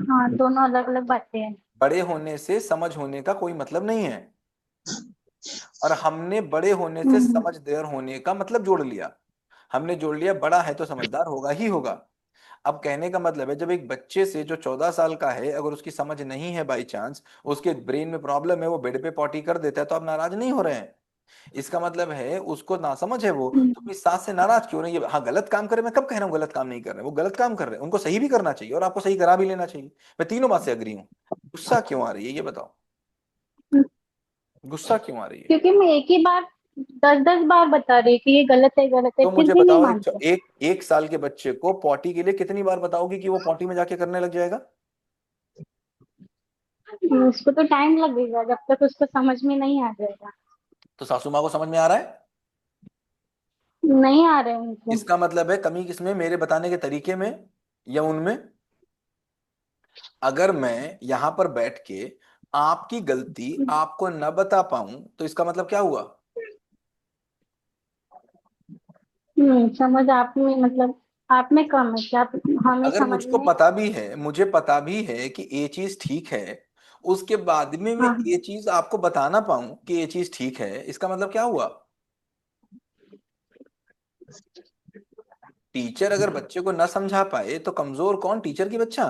हाँ, दोनों अलग अलग बातें हैं। बड़े होने से समझ होने का कोई मतलब नहीं है। और हमने बड़े होने से हम्म। समझदार होने का मतलब जोड़ लिया। हमने जोड़ लिया बड़ा है तो समझदार होगा ही होगा। अब कहने का मतलब है, जब एक बच्चे से जो 14 साल का है, अगर उसकी समझ नहीं है, बाई चांस उसके ब्रेन में प्रॉब्लम है, वो बेड पे पॉटी कर देता है, तो आप नाराज नहीं हो रहे हैं। इसका मतलब है उसको नासमझ है, वो तो अपनी सास से नाराज क्यों नहीं है? हाँ, गलत काम करे, मैं कब कह रहा हूँ गलत काम नहीं कर रहे, वो गलत काम कर रहे हैं, उनको सही भी करना चाहिए और आपको सही करा भी लेना चाहिए। मैं तीनों बात से अग्री हूँ। गुस्सा क्यों आ रही है ये बताओ, गुस्सा क्यों आ रही है? क्योंकि मैं एक ही बार 10-10 बार बता रही कि ये गलत है तो फिर मुझे भी नहीं बताओ, मानते। एक साल के बच्चे को पॉटी के लिए कितनी बार बताओगी कि वो पॉटी में जाके करने लग जाएगा? उसको तो टाइम लगेगा जब तक उसको समझ में नहीं आ जाएगा। तो सासू माँ को समझ में आ रहा है? नहीं आ रहे उनको। इसका मतलब है कमी किसमें, मेरे बताने के तरीके में या उनमें? अगर मैं यहां पर बैठ के आपकी गलती आपको न बता पाऊं तो इसका मतलब क्या हुआ? समझ आप में मतलब आप में कम है क्या? हमें अगर समझ मुझको में। पता भी है, मुझे पता भी है कि ये चीज ठीक है, उसके बाद में मैं हाँ। ये चीज आपको बता ना पाऊं कि ये चीज ठीक है, इसका मतलब क्या हुआ? टीचर अगर बच्चे को न समझा पाए तो कमजोर कौन, टीचर की बच्चा?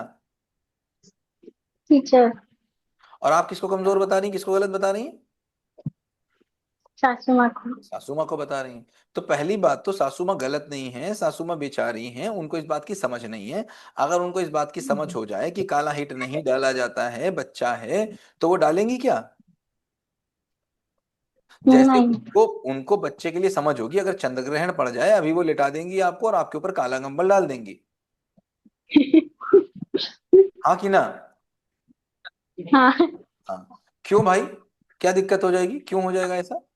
टीचर। और आप किसको कमजोर बता रही हैं, किसको गलत बता रही हैं? सासू माँ को। सासू माँ को बता रही हैं। तो पहली बात तो सासू माँ गलत नहीं है, सासू माँ बेचारी हैं, उनको इस बात की समझ नहीं है। अगर उनको इस बात की समझ हो जाए कि काला हिट नहीं डाला जाता है, बच्चा है, तो वो डालेंगी क्या? जैसे नहीं। उनको उनको बच्चे के लिए समझ होगी, अगर चंद्र ग्रहण पड़ जाए अभी वो लेटा देंगी आपको और आपके ऊपर काला कंबल डाल देंगी। हाँ कि ना? हाँ। हाँ। क्यों भाई, क्या दिक्कत हो जाएगी, क्यों हो जाएगा ऐसा?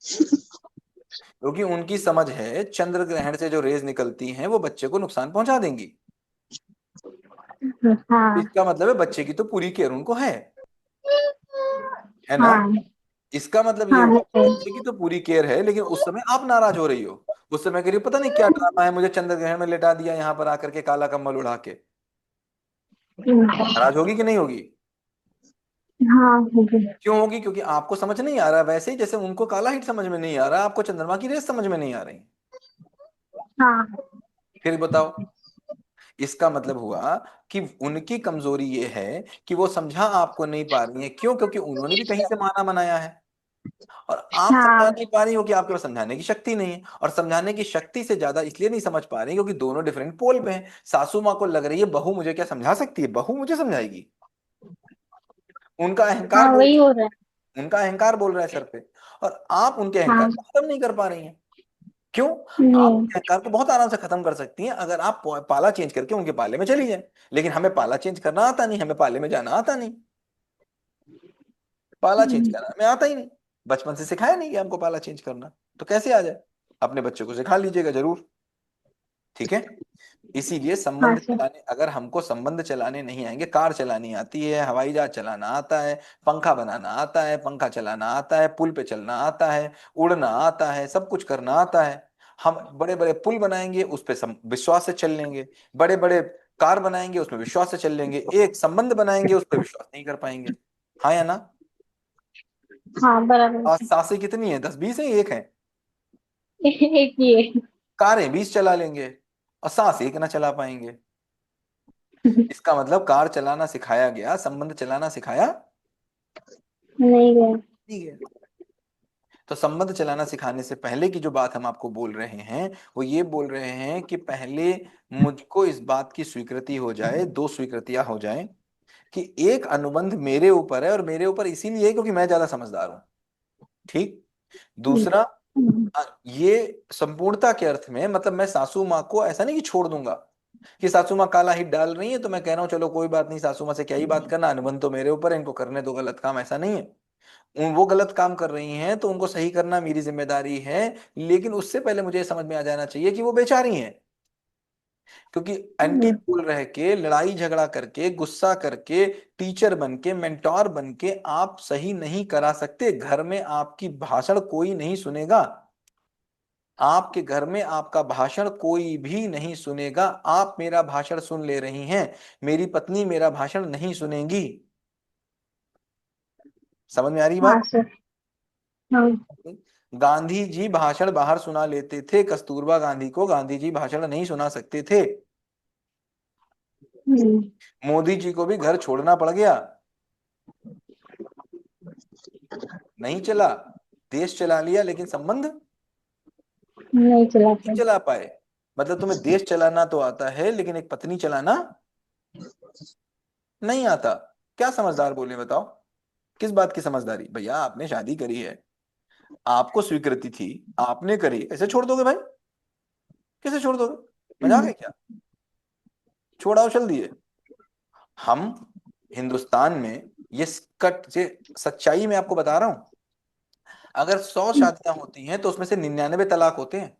क्योंकि उनकी समझ है चंद्र ग्रहण से जो रेज निकलती हैं वो बच्चे को नुकसान पहुंचा देंगी। हाँ। इसका मतलब है बच्चे की तो पूरी केयर उनको है ना? हाँ। इसका मतलब ये हाँ हुआ कि है। बच्चे की तो पूरी केयर है, लेकिन उस समय आप नाराज हो रही हो। उस समय कह रही हो पता नहीं क्या ड्रामा है, मुझे चंद्र ग्रहण में लेटा दिया यहाँ पर आकर के काला कंबल उड़ा के। नाराज होगी कि नहीं होगी? हाँ होगी। क्यों होगी? क्योंकि आपको समझ नहीं आ रहा, वैसे ही जैसे उनको काला हिट समझ में नहीं आ रहा, आपको चंद्रमा की रेस समझ में नहीं आ रही। हाँ। फिर बताओ, इसका मतलब हुआ कि उनकी कमजोरी ये है कि वो समझा आपको नहीं पा रही है। क्यों? क्योंकि उन्होंने भी कहीं से माना बनाया है, और आप समझा हाँ। नहीं पा रही हो कि आपके पास समझाने की शक्ति नहीं है। और समझाने की शक्ति से ज्यादा इसलिए नहीं समझ पा रही क्योंकि दोनों डिफरेंट पोल पे हैं। सासू माँ को लग रही है बहू मुझे क्या समझा सकती है, बहू मुझे समझाएगी। उनका अहंकार हाँ बोल वही हो रहा है। उनका अहंकार बोल रहा है सर पे, और आप उनके अहंकार हाँ। को खत्म नहीं कर पा रही हैं। क्यों? आप नहीं। उनके अहंकार को बहुत आराम से खत्म कर सकती हैं अगर आप पाला चेंज करके उनके पाले में चली जाए। लेकिन हमें पाला चेंज करना आता नहीं, हमें पाले में जाना आता नहीं। पाला चेंज करना हमें आता ही नहीं, बचपन से सिखाया नहीं कि हमको पाला चेंज करना, तो कैसे आ जाए? अपने बच्चे को सिखा लीजिएगा जरूर। ठीक है? इसीलिए हाँ संबंध सर। चलाने, अगर हमको संबंध चलाने नहीं आएंगे, कार चलानी आती है, हवाई जहाज चलाना आता है, पंखा बनाना आता है, पंखा चलाना आता है, पुल पे चलना आता है, उड़ना आता है, सब कुछ करना आता है। हम बड़े बड़े पुल बनाएंगे उस पे विश्वास से चल लेंगे, बड़े बड़े कार बनाएंगे उसमें विश्वास से चल लेंगे, एक संबंध बनाएंगे उस पर विश्वास नहीं कर पाएंगे। हाँ या ना? हाँ बराबर आज है। सासें कितनी है, 10 20 है, एक है? एक ही है। कारें 20 चला लेंगे और सांस एक ना चला पाएंगे। इसका मतलब कार चलाना सिखाया गया, संबंध चलाना सिखाया नहीं गया। नहीं गया। तो संबंध चलाना सिखाने से पहले की जो बात हम आपको बोल रहे हैं, वो ये बोल रहे हैं कि पहले मुझको इस बात की स्वीकृति हो जाए, दो स्वीकृतियां हो जाए कि एक अनुबंध मेरे ऊपर है, और मेरे ऊपर इसीलिए है क्योंकि मैं ज्यादा समझदार हूं। ठीक। दूसरा, ये संपूर्णता के अर्थ में मतलब मैं सासू माँ को ऐसा नहीं कि छोड़ दूंगा, कि सासू माँ काला हिट डाल रही है तो मैं कह रहा हूँ चलो कोई बात नहीं, सासू माँ से क्या ही बात करना, अनुबंध तो मेरे ऊपर है, इनको करने दो गलत काम, ऐसा नहीं है। वो गलत काम कर रही हैं तो उनको सही करना मेरी जिम्मेदारी है। लेकिन उससे पहले मुझे समझ में आ जाना चाहिए कि वो बेचारी हैं। क्योंकि एंटी कूल रह के, लड़ाई झगड़ा करके, गुस्सा करके, टीचर बन के, मेंटोर बन के आप सही नहीं करा सकते। घर में आपकी भाषण कोई नहीं सुनेगा, आपके घर में आपका भाषण कोई भी नहीं सुनेगा। आप मेरा भाषण सुन ले रही हैं, मेरी पत्नी मेरा भाषण नहीं सुनेंगी। समझ में आ रही हाँ बात? सर। हाँ। गांधी जी भाषण बाहर सुना लेते थे, कस्तूरबा गांधी को गांधी जी भाषण नहीं सुना सकते थे। मोदी जी को भी घर छोड़ना पड़ गया, नहीं चला, देश चला लिया लेकिन संबंध नहीं चला नहीं चला पाए। मतलब तुम्हें देश चलाना तो आता है लेकिन एक पत्नी चलाना नहीं आता। क्या समझदार बोले बताओ, किस बात की समझदारी? भैया आपने शादी करी है, आपको स्वीकृति थी, आपने करी, ऐसे छोड़ दोगे भाई? कैसे छोड़ दोगे? मजाक है क्या? छोड़ाओ चल दिए। हम हिंदुस्तान में ये कट ये सच्चाई में आपको बता रहा हूं, अगर 100 शादियां होती हैं तो उसमें से 99 तलाक होते हैं।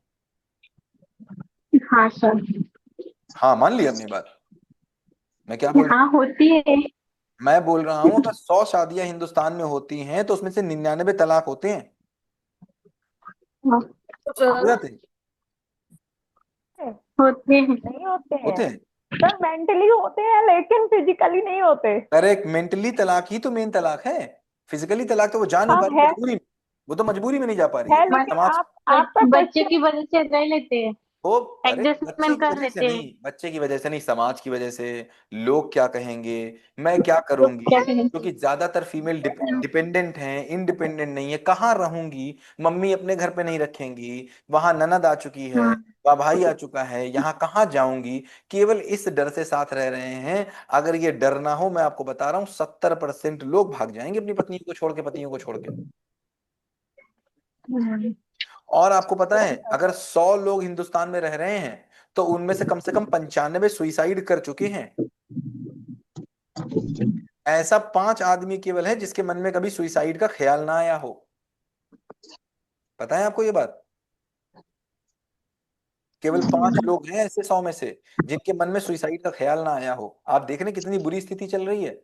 हाँ सर। हाँ मान लिया अपनी बात। मैं क्या बोल रहा हाँ होती है। हूँ? मैं बोल रहा हूँ अगर 100 शादियां हिंदुस्तान में होती हैं तो उसमें से 99 तलाक होते हैं। हाँ, तो सर हो जाते हैं। होते हैं। नहीं होते होते हैं हैं। सर, मेंटली होते हैं लेकिन फिजिकली नहीं होते। करेक्ट, मेंटली तलाक ही तो मेन तलाक है। फिजिकली तलाक तो वो जा नहीं हाँ पा रही है मजबूरी में, वो तो मजबूरी में नहीं जा पा रही है है बट लेकिन समाज। आप आपका बच्चे क्वेश्चन। की वजह से रह लेते हैं, वो अरे बच्चे एडजस्टमेंट की कर वजह से लेते नहीं, हैं। बच्चे की वजह से नहीं, समाज की वजह से। लोग क्या कहेंगे, मैं क्या तो करूंगी, क्या कहें। क्योंकि ज्यादातर फीमेल डिपेंडेंट हैं, इंडिपेंडेंट नहीं है, कहाँ रहूंगी, मम्मी अपने घर पे नहीं रखेंगी, वहां ननद आ चुकी है, हाँ वहाँ भाई आ चुका है, यहाँ कहाँ जाऊंगी। केवल इस डर से साथ रह रहे हैं। अगर ये डर ना हो, मैं आपको बता रहा हूँ 70% लोग भाग जाएंगे अपनी पत्नियों को छोड़ के, पतियों को छोड़ के। और आपको पता है अगर 100 लोग हिंदुस्तान में रह रहे हैं तो उनमें से कम 95 सुइसाइड कर चुके हैं। ऐसा 5 आदमी केवल है जिसके मन में कभी सुइसाइड का ख्याल ना आया हो। पता है आपको ये बात? केवल 5 लोग हैं ऐसे 100 में से जिनके मन में सुइसाइड का ख्याल ना आया हो। आप देख रहे हैं कितनी बुरी स्थिति चल रही है।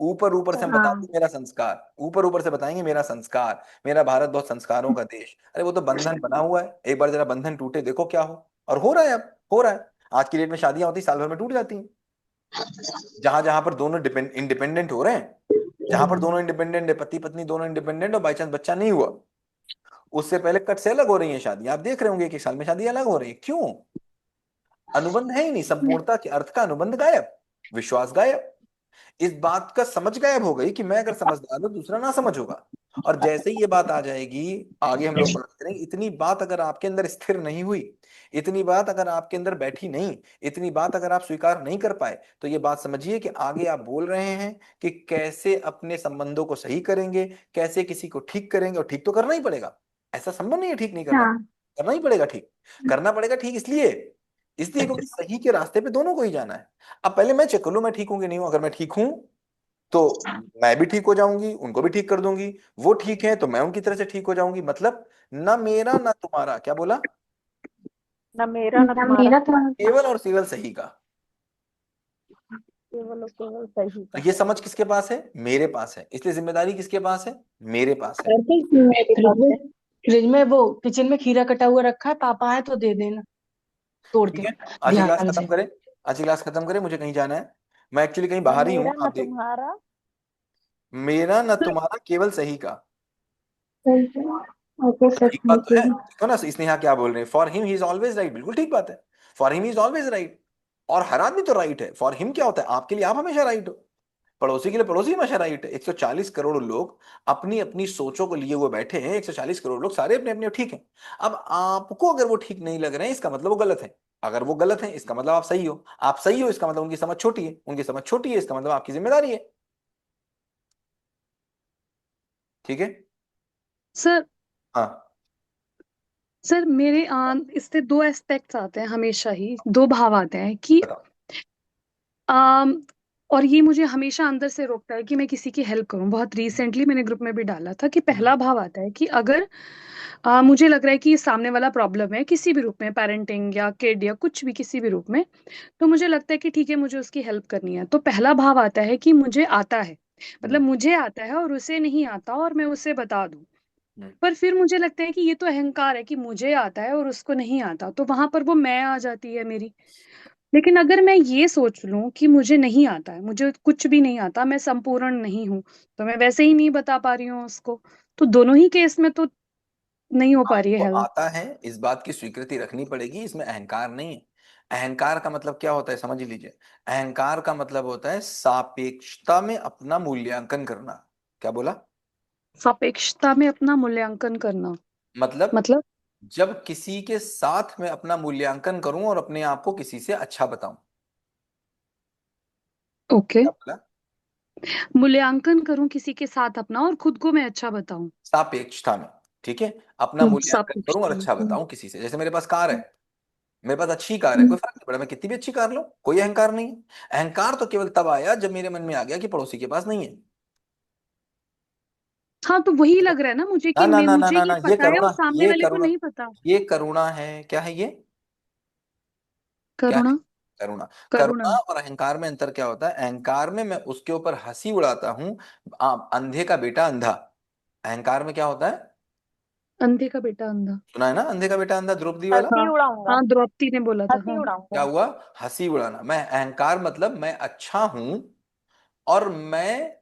ऊपर ऊपर से हम बता दें हाँ मेरा संस्कार, ऊपर ऊपर से बताएंगे मेरा संस्कार, मेरा भारत बहुत संस्कारों का देश। अरे वो तो बंधन बना हुआ है, एक बार जरा बंधन टूटे देखो क्या हो। और हो रहा है, अब हो रहा है। आज की डेट में शादियां होती साल भर में टूट जाती हैं। जहां जहां पर दोनों इंडिपेंडेंट हो रहे हैं, जहां पर दोनों इंडिपेंडेंट है, पति पत्नी दोनों इंडिपेंडेंट, और बाई चांस बच्चा नहीं हुआ, उससे पहले कट से अलग हो रही है शादियां। आप देख रहे होंगे कि साल में शादी अलग हो रही है। क्यों? अनुबंध है ही नहीं, संपूर्णता के अर्थ का अनुबंध गायब, विश्वास गायब। इस बात का समझ गायब हो गई कि मैं अगर समझदार हूं दूसरा ना समझ होगा। और जैसे ही ये बात आ जाएगी, आगे हम लोग बात करेंगे, इतनी बात अगर आपके अंदर स्थिर नहीं हुई, इतनी बात अगर आपके अंदर बैठी नहीं, इतनी बात अगर आप स्वीकार नहीं कर पाए, तो ये बात समझिए कि आगे आप बोल रहे हैं कि कैसे अपने संबंधों को सही करेंगे, कैसे किसी को ठीक करेंगे। और ठीक तो करना ही पड़ेगा, ऐसा संभव नहीं है ठीक नहीं करना, हाँ करना ही पड़ेगा ठीक। करना पड़ेगा ठीक इसलिए, इसलिए क्योंकि सही के रास्ते पे दोनों को ही जाना है। अब पहले मैं चेक कर लूं मैं ठीक हूं कि नहीं हूं। अगर मैं ठीक हूं तो मैं भी ठीक हो जाऊंगी, उनको भी ठीक कर दूंगी। वो ठीक है तो मैं उनकी तरह से ठीक हो जाऊंगी। मतलब ना मेरा ना तुम्हारा, क्या बोला, ना मेरा ना तुम्हारा, मेरा तो केवल और केवल सही का। केवल और केवल सही तो का। ये समझ किसके पास है? मेरे पास है। इसलिए जिम्मेदारी किसके पास है? मेरे पास है। करके मेरे फ्रिज पास में है। फ्रिज में वो किचन में खीरा कटा हुआ रखा है, पापा है तो दे देना तोड़ ठीक के, है, आज की क्लास ध्यान खत्म से। करें। आज की क्लास खत्म करें, मुझे कहीं जाना है। मैं एक्चुअली कहीं ना बाहर ही हूँ, मेरा ना आप देख। तुम्हारा। मेरा ना तुम्हारा, केवल सही का। ओके तो सर, ठीक बात थैंक तो है, यू। देखो ना स्नेहा क्या बोल रहे हैं, for him he is always right. बिल्कुल ठीक बात है, for him he is always right. और हर आदमी तो राइट है। फॉर हिम क्या होता है, आपके लिए आप हमेशा राइट हो, पड़ोसी के लिए पड़ोसी हमेशा राइट है। 140 करोड़ लोग अपनी अपनी सोचों को लिए हुए बैठे हैं, 140 करोड़ लोग सारे अपने अपने ठीक हैं। अब आपको अगर वो ठीक नहीं लग रहे हैं इसका मतलब वो गलत है, अगर वो गलत है इसका मतलब आप सही हो, आप सही हो इसका मतलब उनकी समझ छोटी है, उनकी समझ छोटी है इसका मतलब आपकी जिम्मेदारी है। ठीक है। सर हाँ सर मेरे इससे दो एस्पेक्ट्स आते हैं, हमेशा ही दो भाव आते हैं कि बताओ। आम, और ये मुझे हमेशा अंदर से रोकता है कि मैं किसी की हेल्प करूं। बहुत रिसेंटली मैंने ग्रुप में भी डाला था कि हम्म, पहला भाव आता है कि अगर मुझे लग रहा है कि ये सामने वाला प्रॉब्लम है किसी भी रूप में, पेरेंटिंग या किड या कुछ भी किसी भी रूप में, तो मुझे लगता है कि ठीक है मुझे उसकी हेल्प करनी है। तो पहला भाव आता है कि मुझे आता है, मतलब हम्म, मुझे आता है और उसे नहीं आता और मैं उसे बता दूं। हम्म। पर फिर मुझे लगता है कि ये तो अहंकार है कि मुझे आता है और उसको नहीं आता, तो वहां पर वो मैं आ जाती है मेरी। लेकिन अगर मैं ये सोच लूं कि मुझे नहीं आता है, मुझे कुछ भी नहीं आता, मैं संपूर्ण नहीं हूं, तो मैं वैसे ही नहीं बता पा रही हूँ उसको, तो दोनों ही केस में तो नहीं हो पा रही है आपको हेल्प। आता है, इस बात की स्वीकृति रखनी पड़ेगी, इसमें अहंकार नहीं है। अहंकार का मतलब क्या होता है समझ लीजिए। अहंकार का मतलब होता है सापेक्षता में अपना मूल्यांकन करना। क्या बोला? सापेक्षता में अपना मूल्यांकन करना मतलब मतलब? जब किसी के साथ में अपना मूल्यांकन करूं और अपने आप को किसी से अच्छा बताऊं। ओके। क्या बोला? मूल्यांकन करूं किसी के साथ अपना और खुद को मैं अच्छा बताऊं। सापेक्षता में। ठीक है। अपना मूल्यांकन करूं और सापेक्षता में। अच्छा बताऊं किसी से। जैसे मेरे पास कार है, मेरे पास अच्छी कार है, हम्म, कोई फर्क नहीं पड़ा, मैं कितनी भी अच्छी कार लूं, कोई अहंकार नहीं है। अहंकार तो केवल तब आया जब मेरे मन में आ गया कि पड़ोसी के पास नहीं है। हाँ तो वही लग रहा है ना मुझे ना कि ना मैं ना ना मुझे ना ये ना, ये पता है करुणा, और सामने ये वाले को करुणा, नहीं पता। ये करुणा है। क्या है ये? क्या करुणा। है? करुणा। करुणा। करुणा और अहंकार में अंतर क्या होता है? अहंकार में मैं उसके ऊपर हंसी उड़ाता हूं, अंधे का बेटा अंधा। अहंकार में क्या होता है? अंधे का बेटा अंधा। सुना है ना, अंधे का बेटा अंधा, द्रौपदी वाला। हंसी हाँ। उड़ाऊंगा, हाँ द्रौपदी ने बोला था, हंसी हाँ। क्या उड़ाऊंगा। हुआ? हंसी उड़ाना। मैं अहंकार मतलब मैं अच्छा हूं और मैं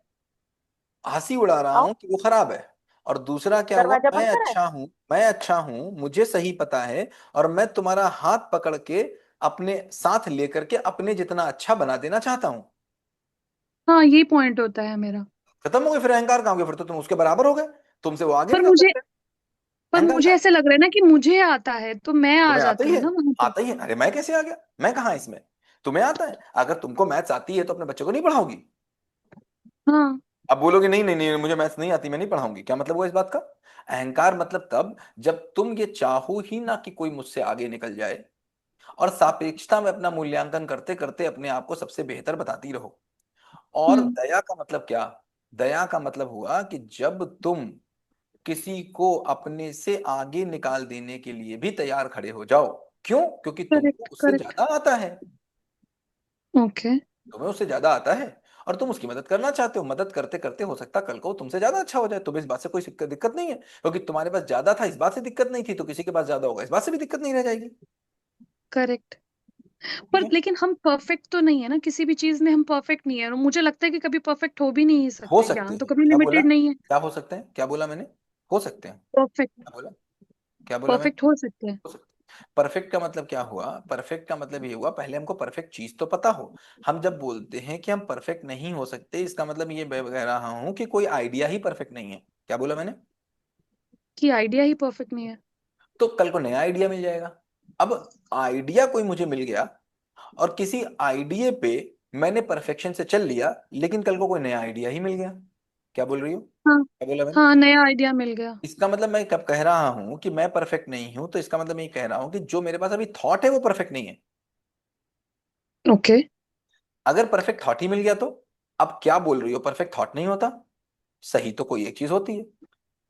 हंसी उड़ा रहा आओ, हूं कि वो खराब है। और दूसरा क्या हुआ? दरवाजा मैं बंद करा है। अच्छा हूं, मैं अच्छा हूं, मुझे सही पता है, और मैं तुम्हारा हाथ पकड़ के अपने साथ लेकर के अपने जितना अच्छा बना देना चाहता हूं। हाँ ये पॉइंट होता है मेरा। खत्म हो गए। फिर अहंकार कहाँ हो गया? फिर तो तुम उसके बराबर हो गए, तुमसे वो आगे पर निकल मुझे सकते हैं। पर अहंकार मुझे का ऐसे लग रहा है ना कि मुझे आता है तो मैं आ तुम्हें आता जाती ही हूँ है। ना वहां पे। आता ही है। अरे मैं कैसे आ गया? मैं कहाँ इसमें? तुम्हें आता है। अगर तुमको मैथ्स आती है तो अपने बच्चों को नहीं पढ़ाओगी? हाँ। अब बोलोगे नहीं नहीं नहीं, मुझे मैथ्स नहीं आती, मैं नहीं पढ़ाऊंगी। क्या मतलब हुआ इस बात का? अहंकार मतलब तब जब तुम ये चाहो ही ना कि कोई मुझसे आगे निकल जाए, और सापेक्षता में अपना मूल्यांकन करते करते अपने आप को सबसे बेहतर बताती रहो। और हम्म। दया का मतलब क्या? दया का मतलब हुआ कि जब तुम किसी को अपने से आगे निकाल देने के लिए भी तैयार खड़े हो जाओ। क्यों? क्योंकि तुमको करेक्ट उससे करेक्ट। ज्यादा आता है। ओके। तुम्हें उससे ज्यादा आता है और तुम उसकी मदद करना चाहते हो। मदद करते करते हो सकता है कल को वो तुमसे ज्यादा अच्छा हो जाए। तुम्हें इस बात से कोई दिक्कत नहीं है, क्योंकि तुम्हारे पास ज्यादा था इस बात से दिक्कत नहीं थी, तो किसी के पास ज्यादा होगा इस बात से भी दिक्कत नहीं रह जाएगी। करेक्ट। ठीक पर है। लेकिन हम परफेक्ट तो नहीं है ना, किसी भी चीज में हम परफेक्ट नहीं है और मुझे लगता है कि कभी परफेक्ट हो भी नहीं हो सकते, सकते ज्ञान तो हैं। कभी क्या बोला? लिमिटेड नहीं है। क्या हो सकते हैं? क्या बोला मैंने? हो सकते हैं। परफेक्ट। क्या बोला? क्या बोला मैंने? परफेक्ट हो सकते हैं। हो सकते हैं। परफेक्ट का मतलब क्या हुआ? परफेक्ट का मतलब ये हुआ पहले हमको परफेक्ट चीज तो पता हो। हम जब बोलते हैं कि हम परफेक्ट नहीं हो सकते, इसका मतलब ये मैं कह रहा हूं कि कोई आइडिया ही परफेक्ट नहीं है। क्या बोला मैंने? कि आइडिया ही परफेक्ट नहीं है। तो कल को नया आइडिया मिल जाएगा। अब आइडिया कोई मुझे मिल गया और किसी आइडिया पे मैंने परफेक्शन से चल लिया, लेकिन कल को कोई नया आइडिया ही मिल गया। क्या बोल रही हो? हाँ। क्या बोला मैंने? हाँ नया आइडिया मिल गया। इसका मतलब मैं कब कह रहा हूं कि मैं परफेक्ट नहीं हूं, तो इसका मतलब मैं ये कह रहा हूं कि जो मेरे पास अभी थॉट है वो परफेक्ट नहीं है। ओके। अगर परफेक्ट थॉट ही मिल गया तो अब क्या बोल रही हो? परफेक्ट थॉट नहीं होता। सही तो कोई एक चीज होती है,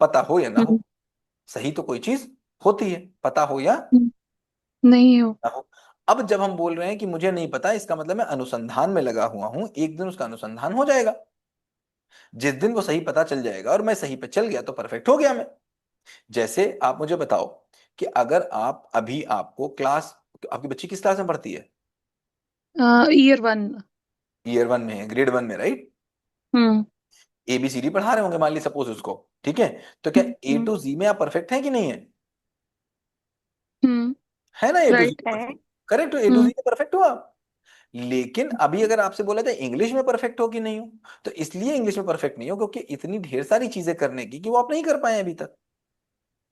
पता हो या ना हम्म। हो। सही तो कोई चीज होती है, पता हो या हम्म, नहीं हो। ना हो। अब जब हम बोल रहे हैं कि मुझे नहीं पता, इसका मतलब मैं अनुसंधान में लगा हुआ हूं। एक दिन उसका अनुसंधान हो जाएगा। जिस दिन वो सही पता चल जाएगा और मैं सही पे चल गया तो परफेक्ट हो गया मैं। जैसे आप मुझे बताओ कि अगर आप अभी आपको क्लास, आपकी बच्ची किस क्लास में पढ़ती है? Year one. ईयर वन में है, ग्रेड वन में, राइट? हम्म। एबीसीडी पढ़ा रहे होंगे मान ली सपोज उसको। ठीक है। तो क्या ए हम्म। टू जी में आप परफेक्ट हैं कि नहीं है? हम्म। है ना, ए टू जी राइट। में है। परफेक्ट। करेक्ट, ए टू जी हम्म। में परफेक्ट हो आप। लेकिन अभी अगर आपसे बोला जाए इंग्लिश में परफेक्ट हो कि नहीं हो, तो इसलिए इंग्लिश में परफेक्ट नहीं हो क्योंकि इतनी ढेर सारी चीजें करने की कि वो आप नहीं कर पाए अभी तक।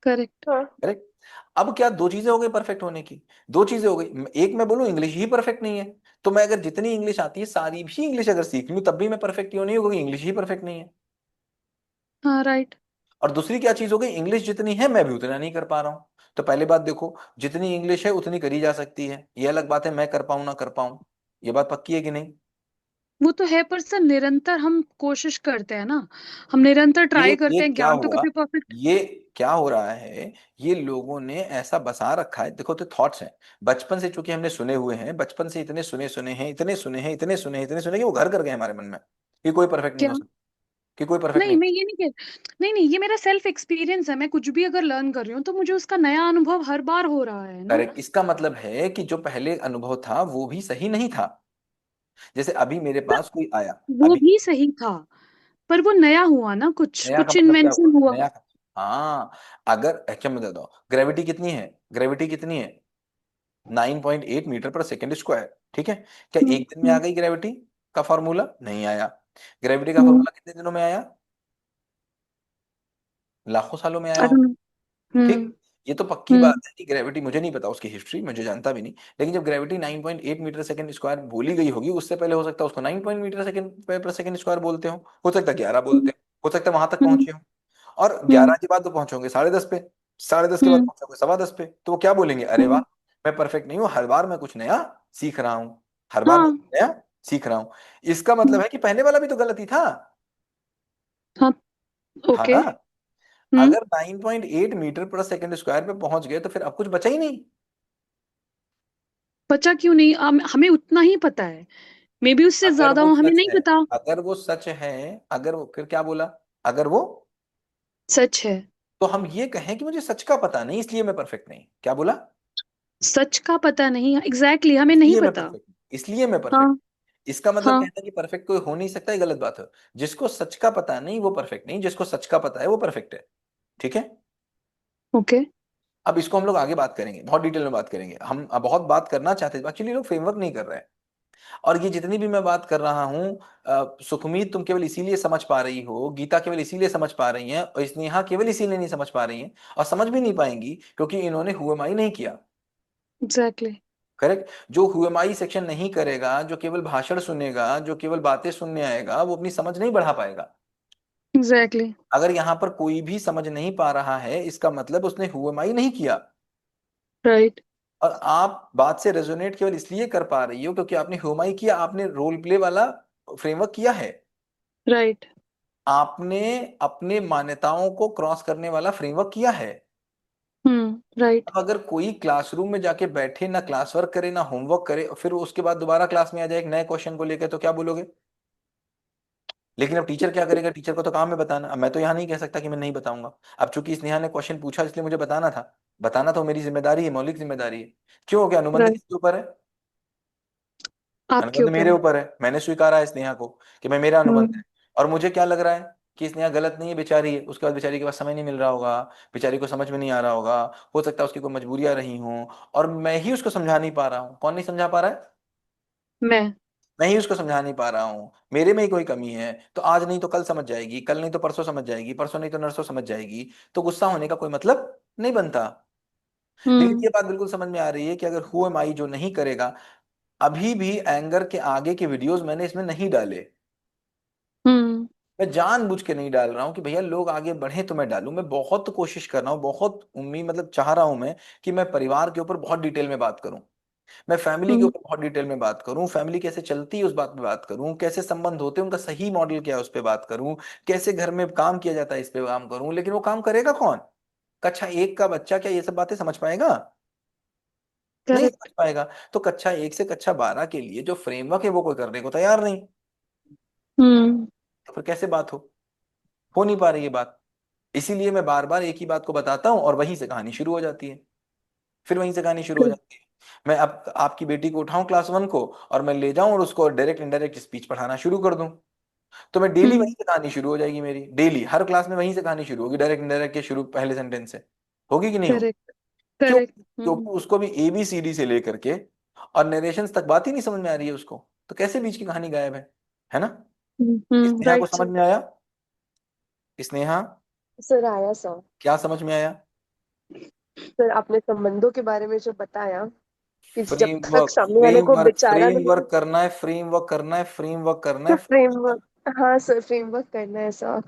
करेक्ट। हाँ। करेक्ट। अब क्या दो चीजें हो गई परफेक्ट होने की? दो चीजें हो गई। एक मैं बोलूं इंग्लिश ही परफेक्ट नहीं है, तो मैं अगर जितनी इंग्लिश आती है सारी भी इंग्लिश अगर सीख लूं तब भी मैं परफेक्ट क्यों नहीं हूं? क्योंकि इंग्लिश ही परफेक्ट नहीं है। हाँ राइट। और दूसरी क्या चीज हो गई? इंग्लिश जितनी है मैं भी उतना नहीं कर पा रहा हूं। तो पहली बात देखो, जितनी इंग्लिश है उतनी करी जा सकती है, ये अलग बात है मैं कर पाऊं ना कर पाऊं। ये बात पक्की है कि नहीं? वो तो है पर सर निरंतर हम कोशिश करते हैं ना, हम निरंतर ट्राई ये करते हैं, क्या ज्ञान तो हुआ? कभी परफेक्ट। ये क्या हो रहा है? ये लोगों ने ऐसा बसा रखा है। देखो, तो थॉट्स हैं बचपन से, चूंकि हमने सुने हुए हैं, बचपन से इतने सुने सुने हैं, इतने सुने हैं, इतने सुने हैं, इतने सुने कि वो घर कर गए हमारे मन में कि कोई परफेक्ट नहीं क्या? हो सकता, कि कोई परफेक्ट नहीं नहीं। मैं ये नहीं कह, नहीं नहीं ये मेरा सेल्फ एक्सपीरियंस है, मैं कुछ भी अगर लर्न कर रही हूँ तो मुझे उसका नया अनुभव हर बार हो रहा है ना। करेक्ट। इसका मतलब है कि जो पहले अनुभव था वो भी सही नहीं था। जैसे अभी मेरे सर पास कोई आया। वो अभी भी सही था पर वो नया हुआ ना, कुछ नया का कुछ मतलब क्या हुआ? इन्वेंशन हुआ। नया का, हाँ। अगर अच्छा मैं बता दो, ग्रेविटी कितनी है? ग्रेविटी कितनी है? 9.8 मीटर पर सेकंड स्क्वायर। ठीक है, क्या हम्म, एक दिन में आ गई ग्रेविटी का फॉर्मूला? नहीं आया। ग्रेविटी का हम्म, फॉर्मूला कितने दिनों में आया? लाखों सालों में आया I don't होगा। know. हम्म, ठीक, ये तो पक्की बात हम्म, है कि ग्रेविटी, मुझे नहीं पता उसकी हिस्ट्री, मुझे जानता भी नहीं, लेकिन जब ग्रेविटी 9.8 मीटर सेकंड स्क्वायर बोली गई होगी, उससे पहले हो सकता है उसको 9 मीटर सेकंड पर सेकंड स्क्वायर बोलते हो सकता है 11 बोलते हम्म, हो, हो सकता है वहां तक हम्म, पहुंचे हो। और हम्म, 11 के बाद तो पहुंचोगे 10:30 पे, 10:30 के बाद हम्म, पहुंचोगे 10:15 पे, तो वो क्या बोलेंगे? अरे वाह, हम्म, मैं परफेक्ट नहीं हूँ, हर बार मैं कुछ नया सीख रहा हूँ, हर बार मैं हाँ, कुछ नया सीख रहा हूँ। इसका मतलब हम्म, है कि पहले वाला भी तो गलत ही था। हाँ, था ओके, ना? हम्म, अगर 9.8 मीटर पर सेकंड स्क्वायर पे पहुंच गए तो फिर अब कुछ बचा ही नहीं। बचा क्यों नहीं? हमें उतना ही पता है, मे बी उससे अगर ज्यादा वो हो, हमें सच नहीं है, पता। अगर वो सच है, अगर वो, फिर क्या बोला? अगर वो, सच है। तो हम ये कहें कि मुझे सच का पता नहीं इसलिए मैं परफेक्ट नहीं, क्या बोला? सच का पता नहीं, एग्जैक्टली हमें नहीं इसलिए मैं पता। परफेक्ट, इसलिए मैं परफेक्ट। हाँ, इसका मतलब हाँ, कहना कि परफेक्ट कोई हो नहीं सकता, ये गलत बात है। जिसको सच का पता नहीं वो परफेक्ट नहीं, जिसको सच का पता है वो परफेक्ट है। ठीक है, ओके, अब इसको हम लोग आगे बात करेंगे, बहुत डिटेल में बात करेंगे, हम अब बहुत बात करना चाहते हैं, एक्चुअली लोग फ्रेमवर्क नहीं कर रहे हैं। और ये जितनी भी मैं बात कर रहा हूँ, सुखमीत तुम केवल इसीलिए समझ पा रही हो, गीता केवल इसीलिए समझ पा रही हैं, और स्नेहा केवल इसीलिए नहीं समझ पा रही हैं, और समझ भी नहीं पाएंगी क्योंकि इन्होंने हुएमाई नहीं किया। एग्जैक्टली, करेक्ट, जो हुएमाई सेक्शन नहीं करेगा, जो केवल भाषण सुनेगा, जो केवल बातें सुनने आएगा, वो अपनी समझ नहीं बढ़ा पाएगा। एग्जैक्टली, अगर यहाँ पर कोई भी समझ नहीं पा रहा है, इसका मतलब उसने हुएमाई नहीं किया। राइट, और आप बात से रेजोनेट केवल इसलिए कर पा रही हो क्योंकि आपने हुएमाई किया, आपने रोल प्ले वाला फ्रेमवर्क किया है, राइट, आपने अपने मान्यताओं को क्रॉस करने वाला फ्रेमवर्क किया है। राइट, अब अगर कोई क्लासरूम में जाके बैठे, ना क्लास वर्क करे ना होमवर्क करे, और फिर उसके बाद दोबारा क्लास में आ जाए एक नए क्वेश्चन को लेकर, तो क्या बोलोगे? लेकिन अब टीचर क्या करेगा? टीचर को तो काम है बताना। अब मैं तो यहाँ नहीं कह सकता कि मैं नहीं बताऊंगा। अब चूंकि स्नेहा ने क्वेश्चन पूछा इसलिए मुझे बताना था, बताना तो मेरी जिम्मेदारी है, मौलिक जिम्मेदारी है। क्यों हो गया? अनुबंध राइट, किसके ऊपर है? आपके अनुबंध ऊपर मेरे है। ऊपर है, मैंने स्वीकारा है स्नेहा को कि मैं, मेरा अनुबंध हम्म, है। और मुझे क्या लग रहा है कि स्नेहा गलत नहीं है, बेचारी है, उसके बाद बेचारी के पास समय नहीं मिल रहा होगा, बेचारी को समझ में नहीं आ रहा होगा, हो सकता है उसकी कोई मजबूरियां रही हों, और मैं ही उसको समझा नहीं पा रहा हूँ। कौन नहीं समझा पा रहा है? मैं, मैं ही उसको समझा नहीं पा रहा हूँ, मेरे में ही कोई कमी है। तो आज नहीं तो कल समझ जाएगी, कल नहीं तो परसों समझ जाएगी, परसों नहीं तो नरसों समझ जाएगी। तो गुस्सा होने का कोई मतलब नहीं बनता। लेकिन हम्म, ये बात बिल्कुल समझ में आ रही है कि अगर हु एम आई जो नहीं करेगा, अभी भी एंगर के आगे के वीडियोस मैंने इसमें नहीं डाले। हम्म, मैं जानबूझ के नहीं डाल रहा हूँ कि भैया लोग आगे बढ़े तो मैं डालूं। मैं बहुत कोशिश कर रहा हूँ, बहुत उम्मीद, मतलब चाह रहा हूं मैं कि मैं परिवार के ऊपर बहुत डिटेल में बात करूं, मैं फैमिली के हम्म, ऊपर बहुत डिटेल में बात करूं, फैमिली कैसे चलती है उस बात पे बात करूं, कैसे संबंध होते हैं उनका सही मॉडल क्या है उस पर बात करूं, कैसे घर में काम किया जाता है इस पे काम करूं। लेकिन वो काम करेगा कौन? कक्षा 1 का बच्चा क्या ये सब बातें समझ पाएगा? नहीं समझ करेक्ट, पाएगा। तो कक्षा 1 से कक्षा 12 के लिए जो फ्रेमवर्क है वो कोई करने को तैयार नहीं, हम्म, तो फिर कैसे बात हो नहीं पा रही है बात। इसीलिए मैं बार बार एक ही बात को बताता हूँ और वहीं से कहानी शुरू हो जाती है, फिर वहीं से कहानी शुरू हो जाती है। मैं अब आपकी बेटी को उठाऊं क्लास 1 को, और मैं ले जाऊं और उसको डायरेक्ट इनडायरेक्ट स्पीच पढ़ाना शुरू कर दूं, तो मैं डेली हम्म, वहीं से कहानी शुरू हो जाएगी मेरी, डेली हर क्लास में वहीं से कहानी शुरू होगी, डायरेक्ट इनडायरेक्ट के शुरू पहले सेंटेंस से। होगी कि नहीं होगी? करेक्ट, क्यों? करेक्ट, क्योंकि उसको भी ABCD से लेकर के और नरेशन तक बात ही नहीं समझ में आ रही है उसको, तो कैसे बीच की कहानी गायब है ना? स्नेहा को राइट समझ सर। में आया? स्नेहा, सर आया सर। क्या समझ में आया? सर आपने संबंधों के बारे में जो बताया कि जब तक फ्रेमवर्क, सामने वाले को फ्रेमवर्क, बेचारा नहीं। फ्रेमवर्क करना है, फ्रेमवर्क करना है, फ्रेमवर्क करना है, सर फ्रेमवर्क, हाँ सर फ्रेमवर्क करना है सर।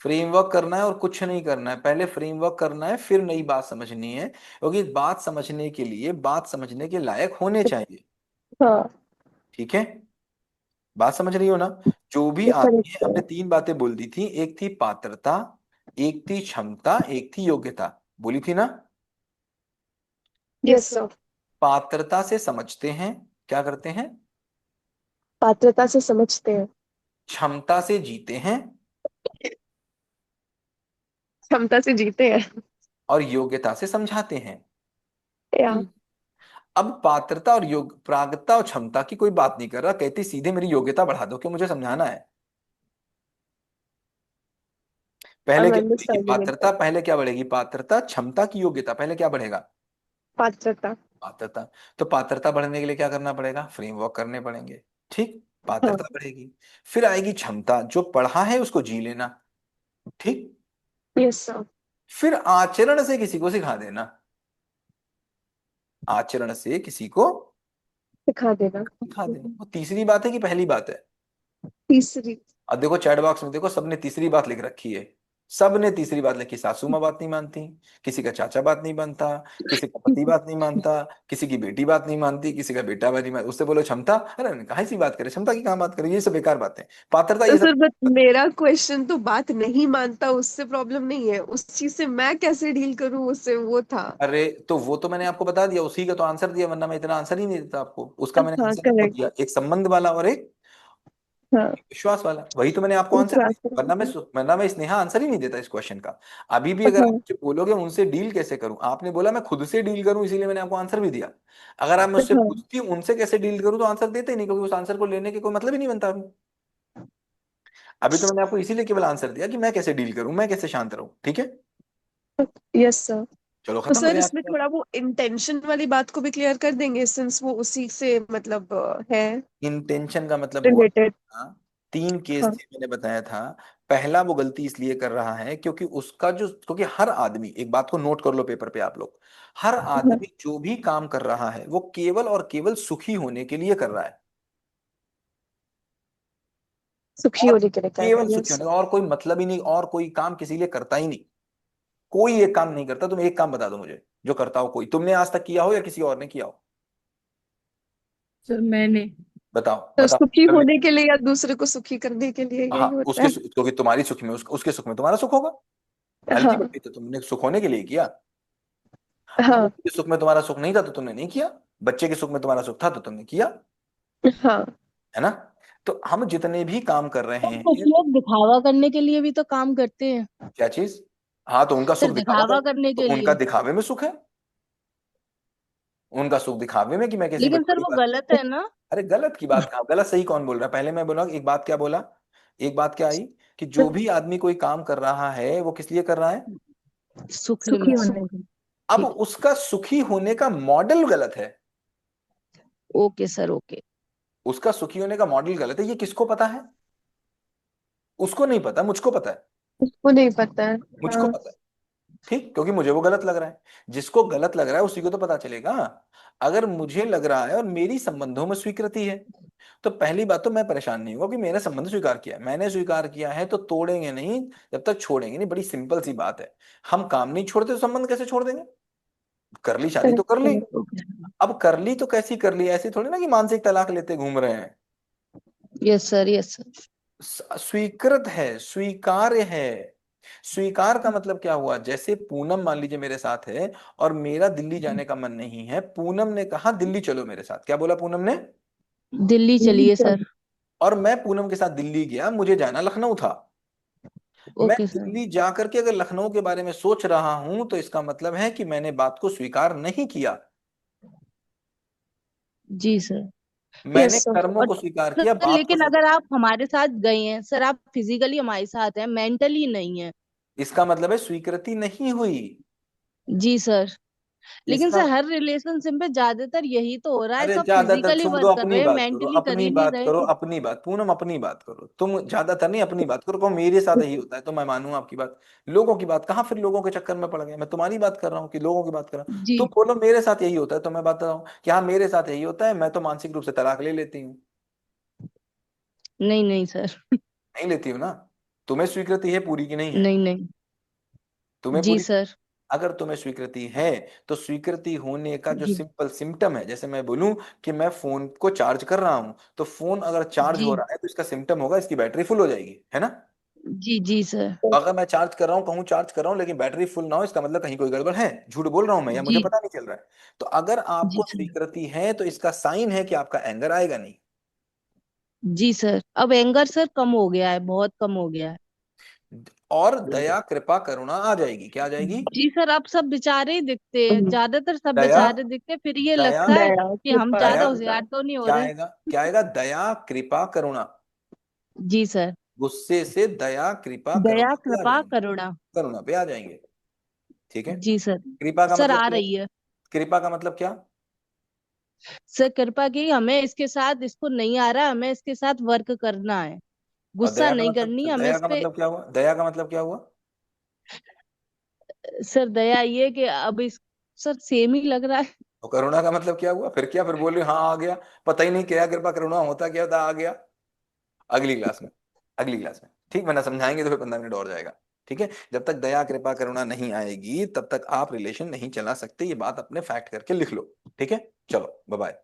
फ्रेमवर्क करना है, और कुछ नहीं करना है। पहले फ्रेमवर्क करना है, फिर नई बात समझनी है, क्योंकि बात समझने के लिए बात समझने के लायक होने चाहिए। हाँ ठीक है, बात समझ रही हो ना? जो भी आदमी करेक्ट है, सर। हमने 3 बातें बोल दी थी, एक थी पात्रता, एक थी क्षमता, एक थी योग्यता, बोली थी ना? Yes yes sir. सर। पात्रता से समझते हैं, क्या करते हैं? पात्रता से समझते हैं, क्षमता से जीते हैं, क्षमता से जीते हैं। और योग्यता से समझाते हैं। या अब पात्रता और योग, प्रागता और क्षमता की कोई बात नहीं कर रहा, कहती सीधे मेरी योग्यता बढ़ा दो कि मुझे समझाना है। आई पहले एम क्या बढ़ेगी? अंडरस्टैंडिंग इट पात्रता, सर। पहले क्या बढ़ेगी? पात्रता, क्षमता की योग्यता, पहले क्या बढ़ेगा? पात्रता। पात्रता। तो पात्रता बढ़ने के लिए क्या करना पड़ेगा, फ्रेमवर्क करने पड़ेंगे। ठीक, हाँ। पात्रता बढ़ेगी। फिर आएगी क्षमता, जो पढ़ा है उसको जी लेना। ठीक। Yes sir. फिर आचरण से किसी को सिखा देना, आचरण से किसी को सिखा देना। सिखा देना। वो तीसरी बात है कि पहली बात है? तीसरी। अब देखो चैट बॉक्स में देखो, सबने तीसरी बात लिख रखी है। सबने तीसरी बात लिखी, सासू माँ बात नहीं मानती, किसी का चाचा बात नहीं मानता, किसी का पति बात नहीं मानता, किसी की बेटी बात नहीं मानती, किसी का बेटा बात नहीं मानता। उससे बोलो क्षमता, अरे कहाँ सी बात करे, क्षमता की कहाँ बात करे, ये सब बेकार बातें। पात्रता तो ये सब। सर बट मेरा क्वेश्चन तो बात नहीं मानता उससे प्रॉब्लम नहीं है, उस चीज से मैं कैसे डील करूं उससे, वो था। अरे तो वो तो मैंने आपको बता दिया, उसी का तो आंसर दिया, वरना मैं इतना आंसर ही नहीं देता आपको। उसका मैंने हाँ आंसर आपको करेक्ट। दिया, एक संबंध वाला और एक हाँ। विश्वास वाला, वही तो मैंने आपको आंसर विश्वास दिया। वरना मैं रखना। वरना मैं स्नेहा आंसर ही नहीं देता इस क्वेश्चन का। अभी भी अगर आप हाँ। मुझे बोलोगे उनसे डील कैसे करूं, आपने बोला मैं खुद से डील करूं, इसीलिए मैंने आपको आंसर भी दिया। अगर आप मुझसे हाँ। पूछती उनसे कैसे डील करूं, तो आंसर देते ही नहीं, क्योंकि उस आंसर को लेने के कोई मतलब ही नहीं बनता अभी। अभी तो मैंने आपको इसीलिए केवल आंसर दिया कि मैं कैसे डील करूं, मैं कैसे शांत रहूं। ठीक है, यस सर। चलो तो खत्म सर करें इसमें आपकी बात। थोड़ा वो इंटेंशन वाली बात को भी क्लियर कर देंगे, सिंस वो उसी से मतलब है इंटेंशन का मतलब हुआ, रिलेटेड। हाँ, तीन केस हाँ। थे मैंने बताया था। पहला, वो गलती इसलिए कर रहा है क्योंकि उसका जो, क्योंकि हर आदमी, एक बात को नोट कर लो पेपर पे आप लोग, हर हाँ। आदमी जो भी काम कर रहा है वो केवल और केवल सुखी होने के लिए कर रहा है। सुखी और होने के लिए कर रहा केवल है, सुखी यस। होने का, और कोई मतलब ही नहीं, और कोई काम किसी लिए करता ही नहीं। कोई एक काम नहीं करता। तुम एक काम बता दो मुझे जो करता हो, कोई तुमने आज तक किया हो या किसी और ने किया हो, सर मैंने। बताओ तो बताओ सुखी जल्दी। होने के लिए या दूसरे को सुखी करने के लिए हाँ, यही होता उसके है। क्योंकि तुम्हारी सुख में उसके सुख में तुम्हारा सुख होगा। हाँ। अल्टीमेटली तो तुमने सुख होने के लिए किया। हाँ। भाई के सुख में तुम्हारा सुख नहीं था तो तुमने नहीं किया। बच्चे के सुख में तुम्हारा सुख था तो तुमने किया। हाँ। है ना? तो हम जितने भी काम कर रहे सर कुछ हैं, लोग दिखावा करने के लिए भी तो काम करते हैं। क्या चीज? हाँ, तो उनका सर सुख दिखावा दिखावा कर, करने तो के उनका लिए। दिखावे में सुख है। उनका सुख दिखावे में कि मैं किसी लेकिन बड़ी सर बड़ी वो बात। गलत है ना। अरे गलत की बात कहाँ, गलत सही कौन बोल रहा है? पहले मैं बोला, एक बात क्या बोला, एक बात क्या आई, कि जो भी आदमी कोई काम कर रहा है वो किस लिए कर रहा है? सुख सुखी में। होने के। अब ठीक। उसका सुखी होने का मॉडल गलत है। Okay sir okay. उसका सुखी होने का मॉडल गलत है, ये किसको पता है? उसको नहीं पता, मुझको पता है। उसको नहीं पता है। मुझको हाँ। पता है। ठीक, क्योंकि मुझे वो गलत लग रहा है। जिसको गलत लग रहा है उसी को तो पता चलेगा। अगर मुझे लग रहा है और मेरी संबंधों में स्वीकृति है, तो पहली बात तो मैं परेशान नहीं होगा कि मेरा संबंध स्वीकार किया है। मैंने स्वीकार किया है तो तोड़ेंगे नहीं जब तक छोड़ेंगे नहीं। बड़ी सिंपल सी बात है। हम काम नहीं छोड़ते तो संबंध कैसे छोड़ देंगे? कर ली शादी तो करेक्ट कर ली। करेक्ट। ओके। अब कर ली तो कैसी कर ली, ऐसी थोड़ी ना कि मानसिक तलाक लेते घूम रहे हैं। Yes sir yes sir. स्वीकृत है, स्वीकार्य है। स्वीकार का मतलब क्या हुआ? जैसे पूनम मान लीजिए मेरे साथ है और मेरा दिल्ली जाने का मन नहीं है, पूनम ने कहा दिल्ली चलो मेरे साथ। क्या बोला पूनम ने? दिल्ली चलिए सर। और मैं पूनम के साथ दिल्ली गया, मुझे जाना लखनऊ था। मैं ओके सर। दिल्ली जा करके अगर लखनऊ के बारे में सोच रहा हूं तो इसका मतलब है कि मैंने बात को स्वीकार नहीं किया। जी सर। मैंने यस सर। कर्मों और को स्वीकार किया, सर बात को लेकिन स्वीकार। अगर आप हमारे साथ गए हैं सर, आप फिजिकली हमारे साथ हैं, मेंटली नहीं है। इसका मतलब है स्वीकृति नहीं हुई। जी सर। लेकिन इसका, सर हर रिलेशनशिप में ज्यादातर यही तो हो रहा है, अरे सब ज्यादातर फिजिकली छोड़ दो, वर्क कर अपनी रहे हैं, बात करो, मेंटली कर अपनी ही नहीं बात रहे। करो, अपनी बात पूनम, अपनी बात करो तुम। ज्यादातर नहीं, अपनी बात करो। कहो मेरे साथ यही होता है तो मैं मानूं आपकी बात। लोगों की बात कहाँ, फिर लोगों के चक्कर में पड़ गए। मैं तुम्हारी बात कर रहा हूँ कि लोगों की बात कर रहा हूँ? जी। तुम बोलो मेरे साथ यही होता है तो मैं बात कर रहा हूँ कि हाँ मेरे साथ यही होता है, मैं तो मानसिक रूप से तलाक ले लेती हूँ। नहीं नहीं सर। नहीं लेती हूँ ना। तुम्हें स्वीकृति है, पूरी की नहीं है? नहीं नहीं। तुम्हें जी पूरी। सर। अगर तुम्हें स्वीकृति है तो स्वीकृति होने का जो जी। सिंपल सिम्टम है, जैसे मैं बोलूं कि मैं फोन को चार्ज कर रहा हूं, तो फोन अगर चार्ज जी। हो रहा है तो इसका सिम्टम होगा इसकी बैटरी फुल हो जाएगी, है ना? जी जी सर। अगर मैं चार्ज कर रहा हूँ, कहूँ चार्ज कर रहा हूँ लेकिन बैटरी फुल ना हो, इसका मतलब कहीं कोई गड़बड़ है, झूठ बोल रहा हूं मैं, या मुझे जी। पता नहीं चल रहा है। तो अगर जी आपको सर। स्वीकृति है तो इसका साइन है कि आपका एंगर आएगा नहीं। जी सर अब एंगर सर कम हो गया है, बहुत कम हो गया है। और दया कृपा करुणा आ जाएगी। क्या आ जाएगी? जी सर अब सब बेचारे ही दिखते हैं, ज्यादातर सब दया, बेचारे दिखते हैं, फिर ये दया, लगता है दया कि हम कृपा दया, ज्यादा करुणा। होशियार तो नहीं हो क्या रहे। आएगा? क्या आएगा? दया कृपा करुणा। जी सर। गुस्से से दया कृपा दया करुणा पे आ कृपा जाएंगे। करुणा। करुणा पे आ जाएंगे। ठीक है। जी सर। कृपा का सर मतलब आ क्या? रही है। कृपा का मतलब क्या? सर कृपा की हमें इसके साथ, इसको नहीं आ रहा, हमें इसके साथ वर्क करना है, और गुस्सा नहीं करनी है हमें दया इस का पे। मतलब क्या हुआ? दया का मतलब क्या हुआ? सर दया ये कि अब इस, सर सेम ही लग रहा है। तो करुणा का मतलब क्या हुआ? फिर क्या, फिर बोल रहे हो, हाँ आ गया, पता ही नहीं क्या कृपा करुणा होता क्या था, आ गया। अगली क्लास में, अगली क्लास में ठीक, वरना समझाएंगे तो फिर 15 मिनट और जाएगा। ठीक है, जब तक दया कृपा करुणा नहीं आएगी तब तक आप रिलेशन नहीं चला सकते, ये बात अपने फैक्ट करके लिख लो। ठीक है, चलो बाय बाय।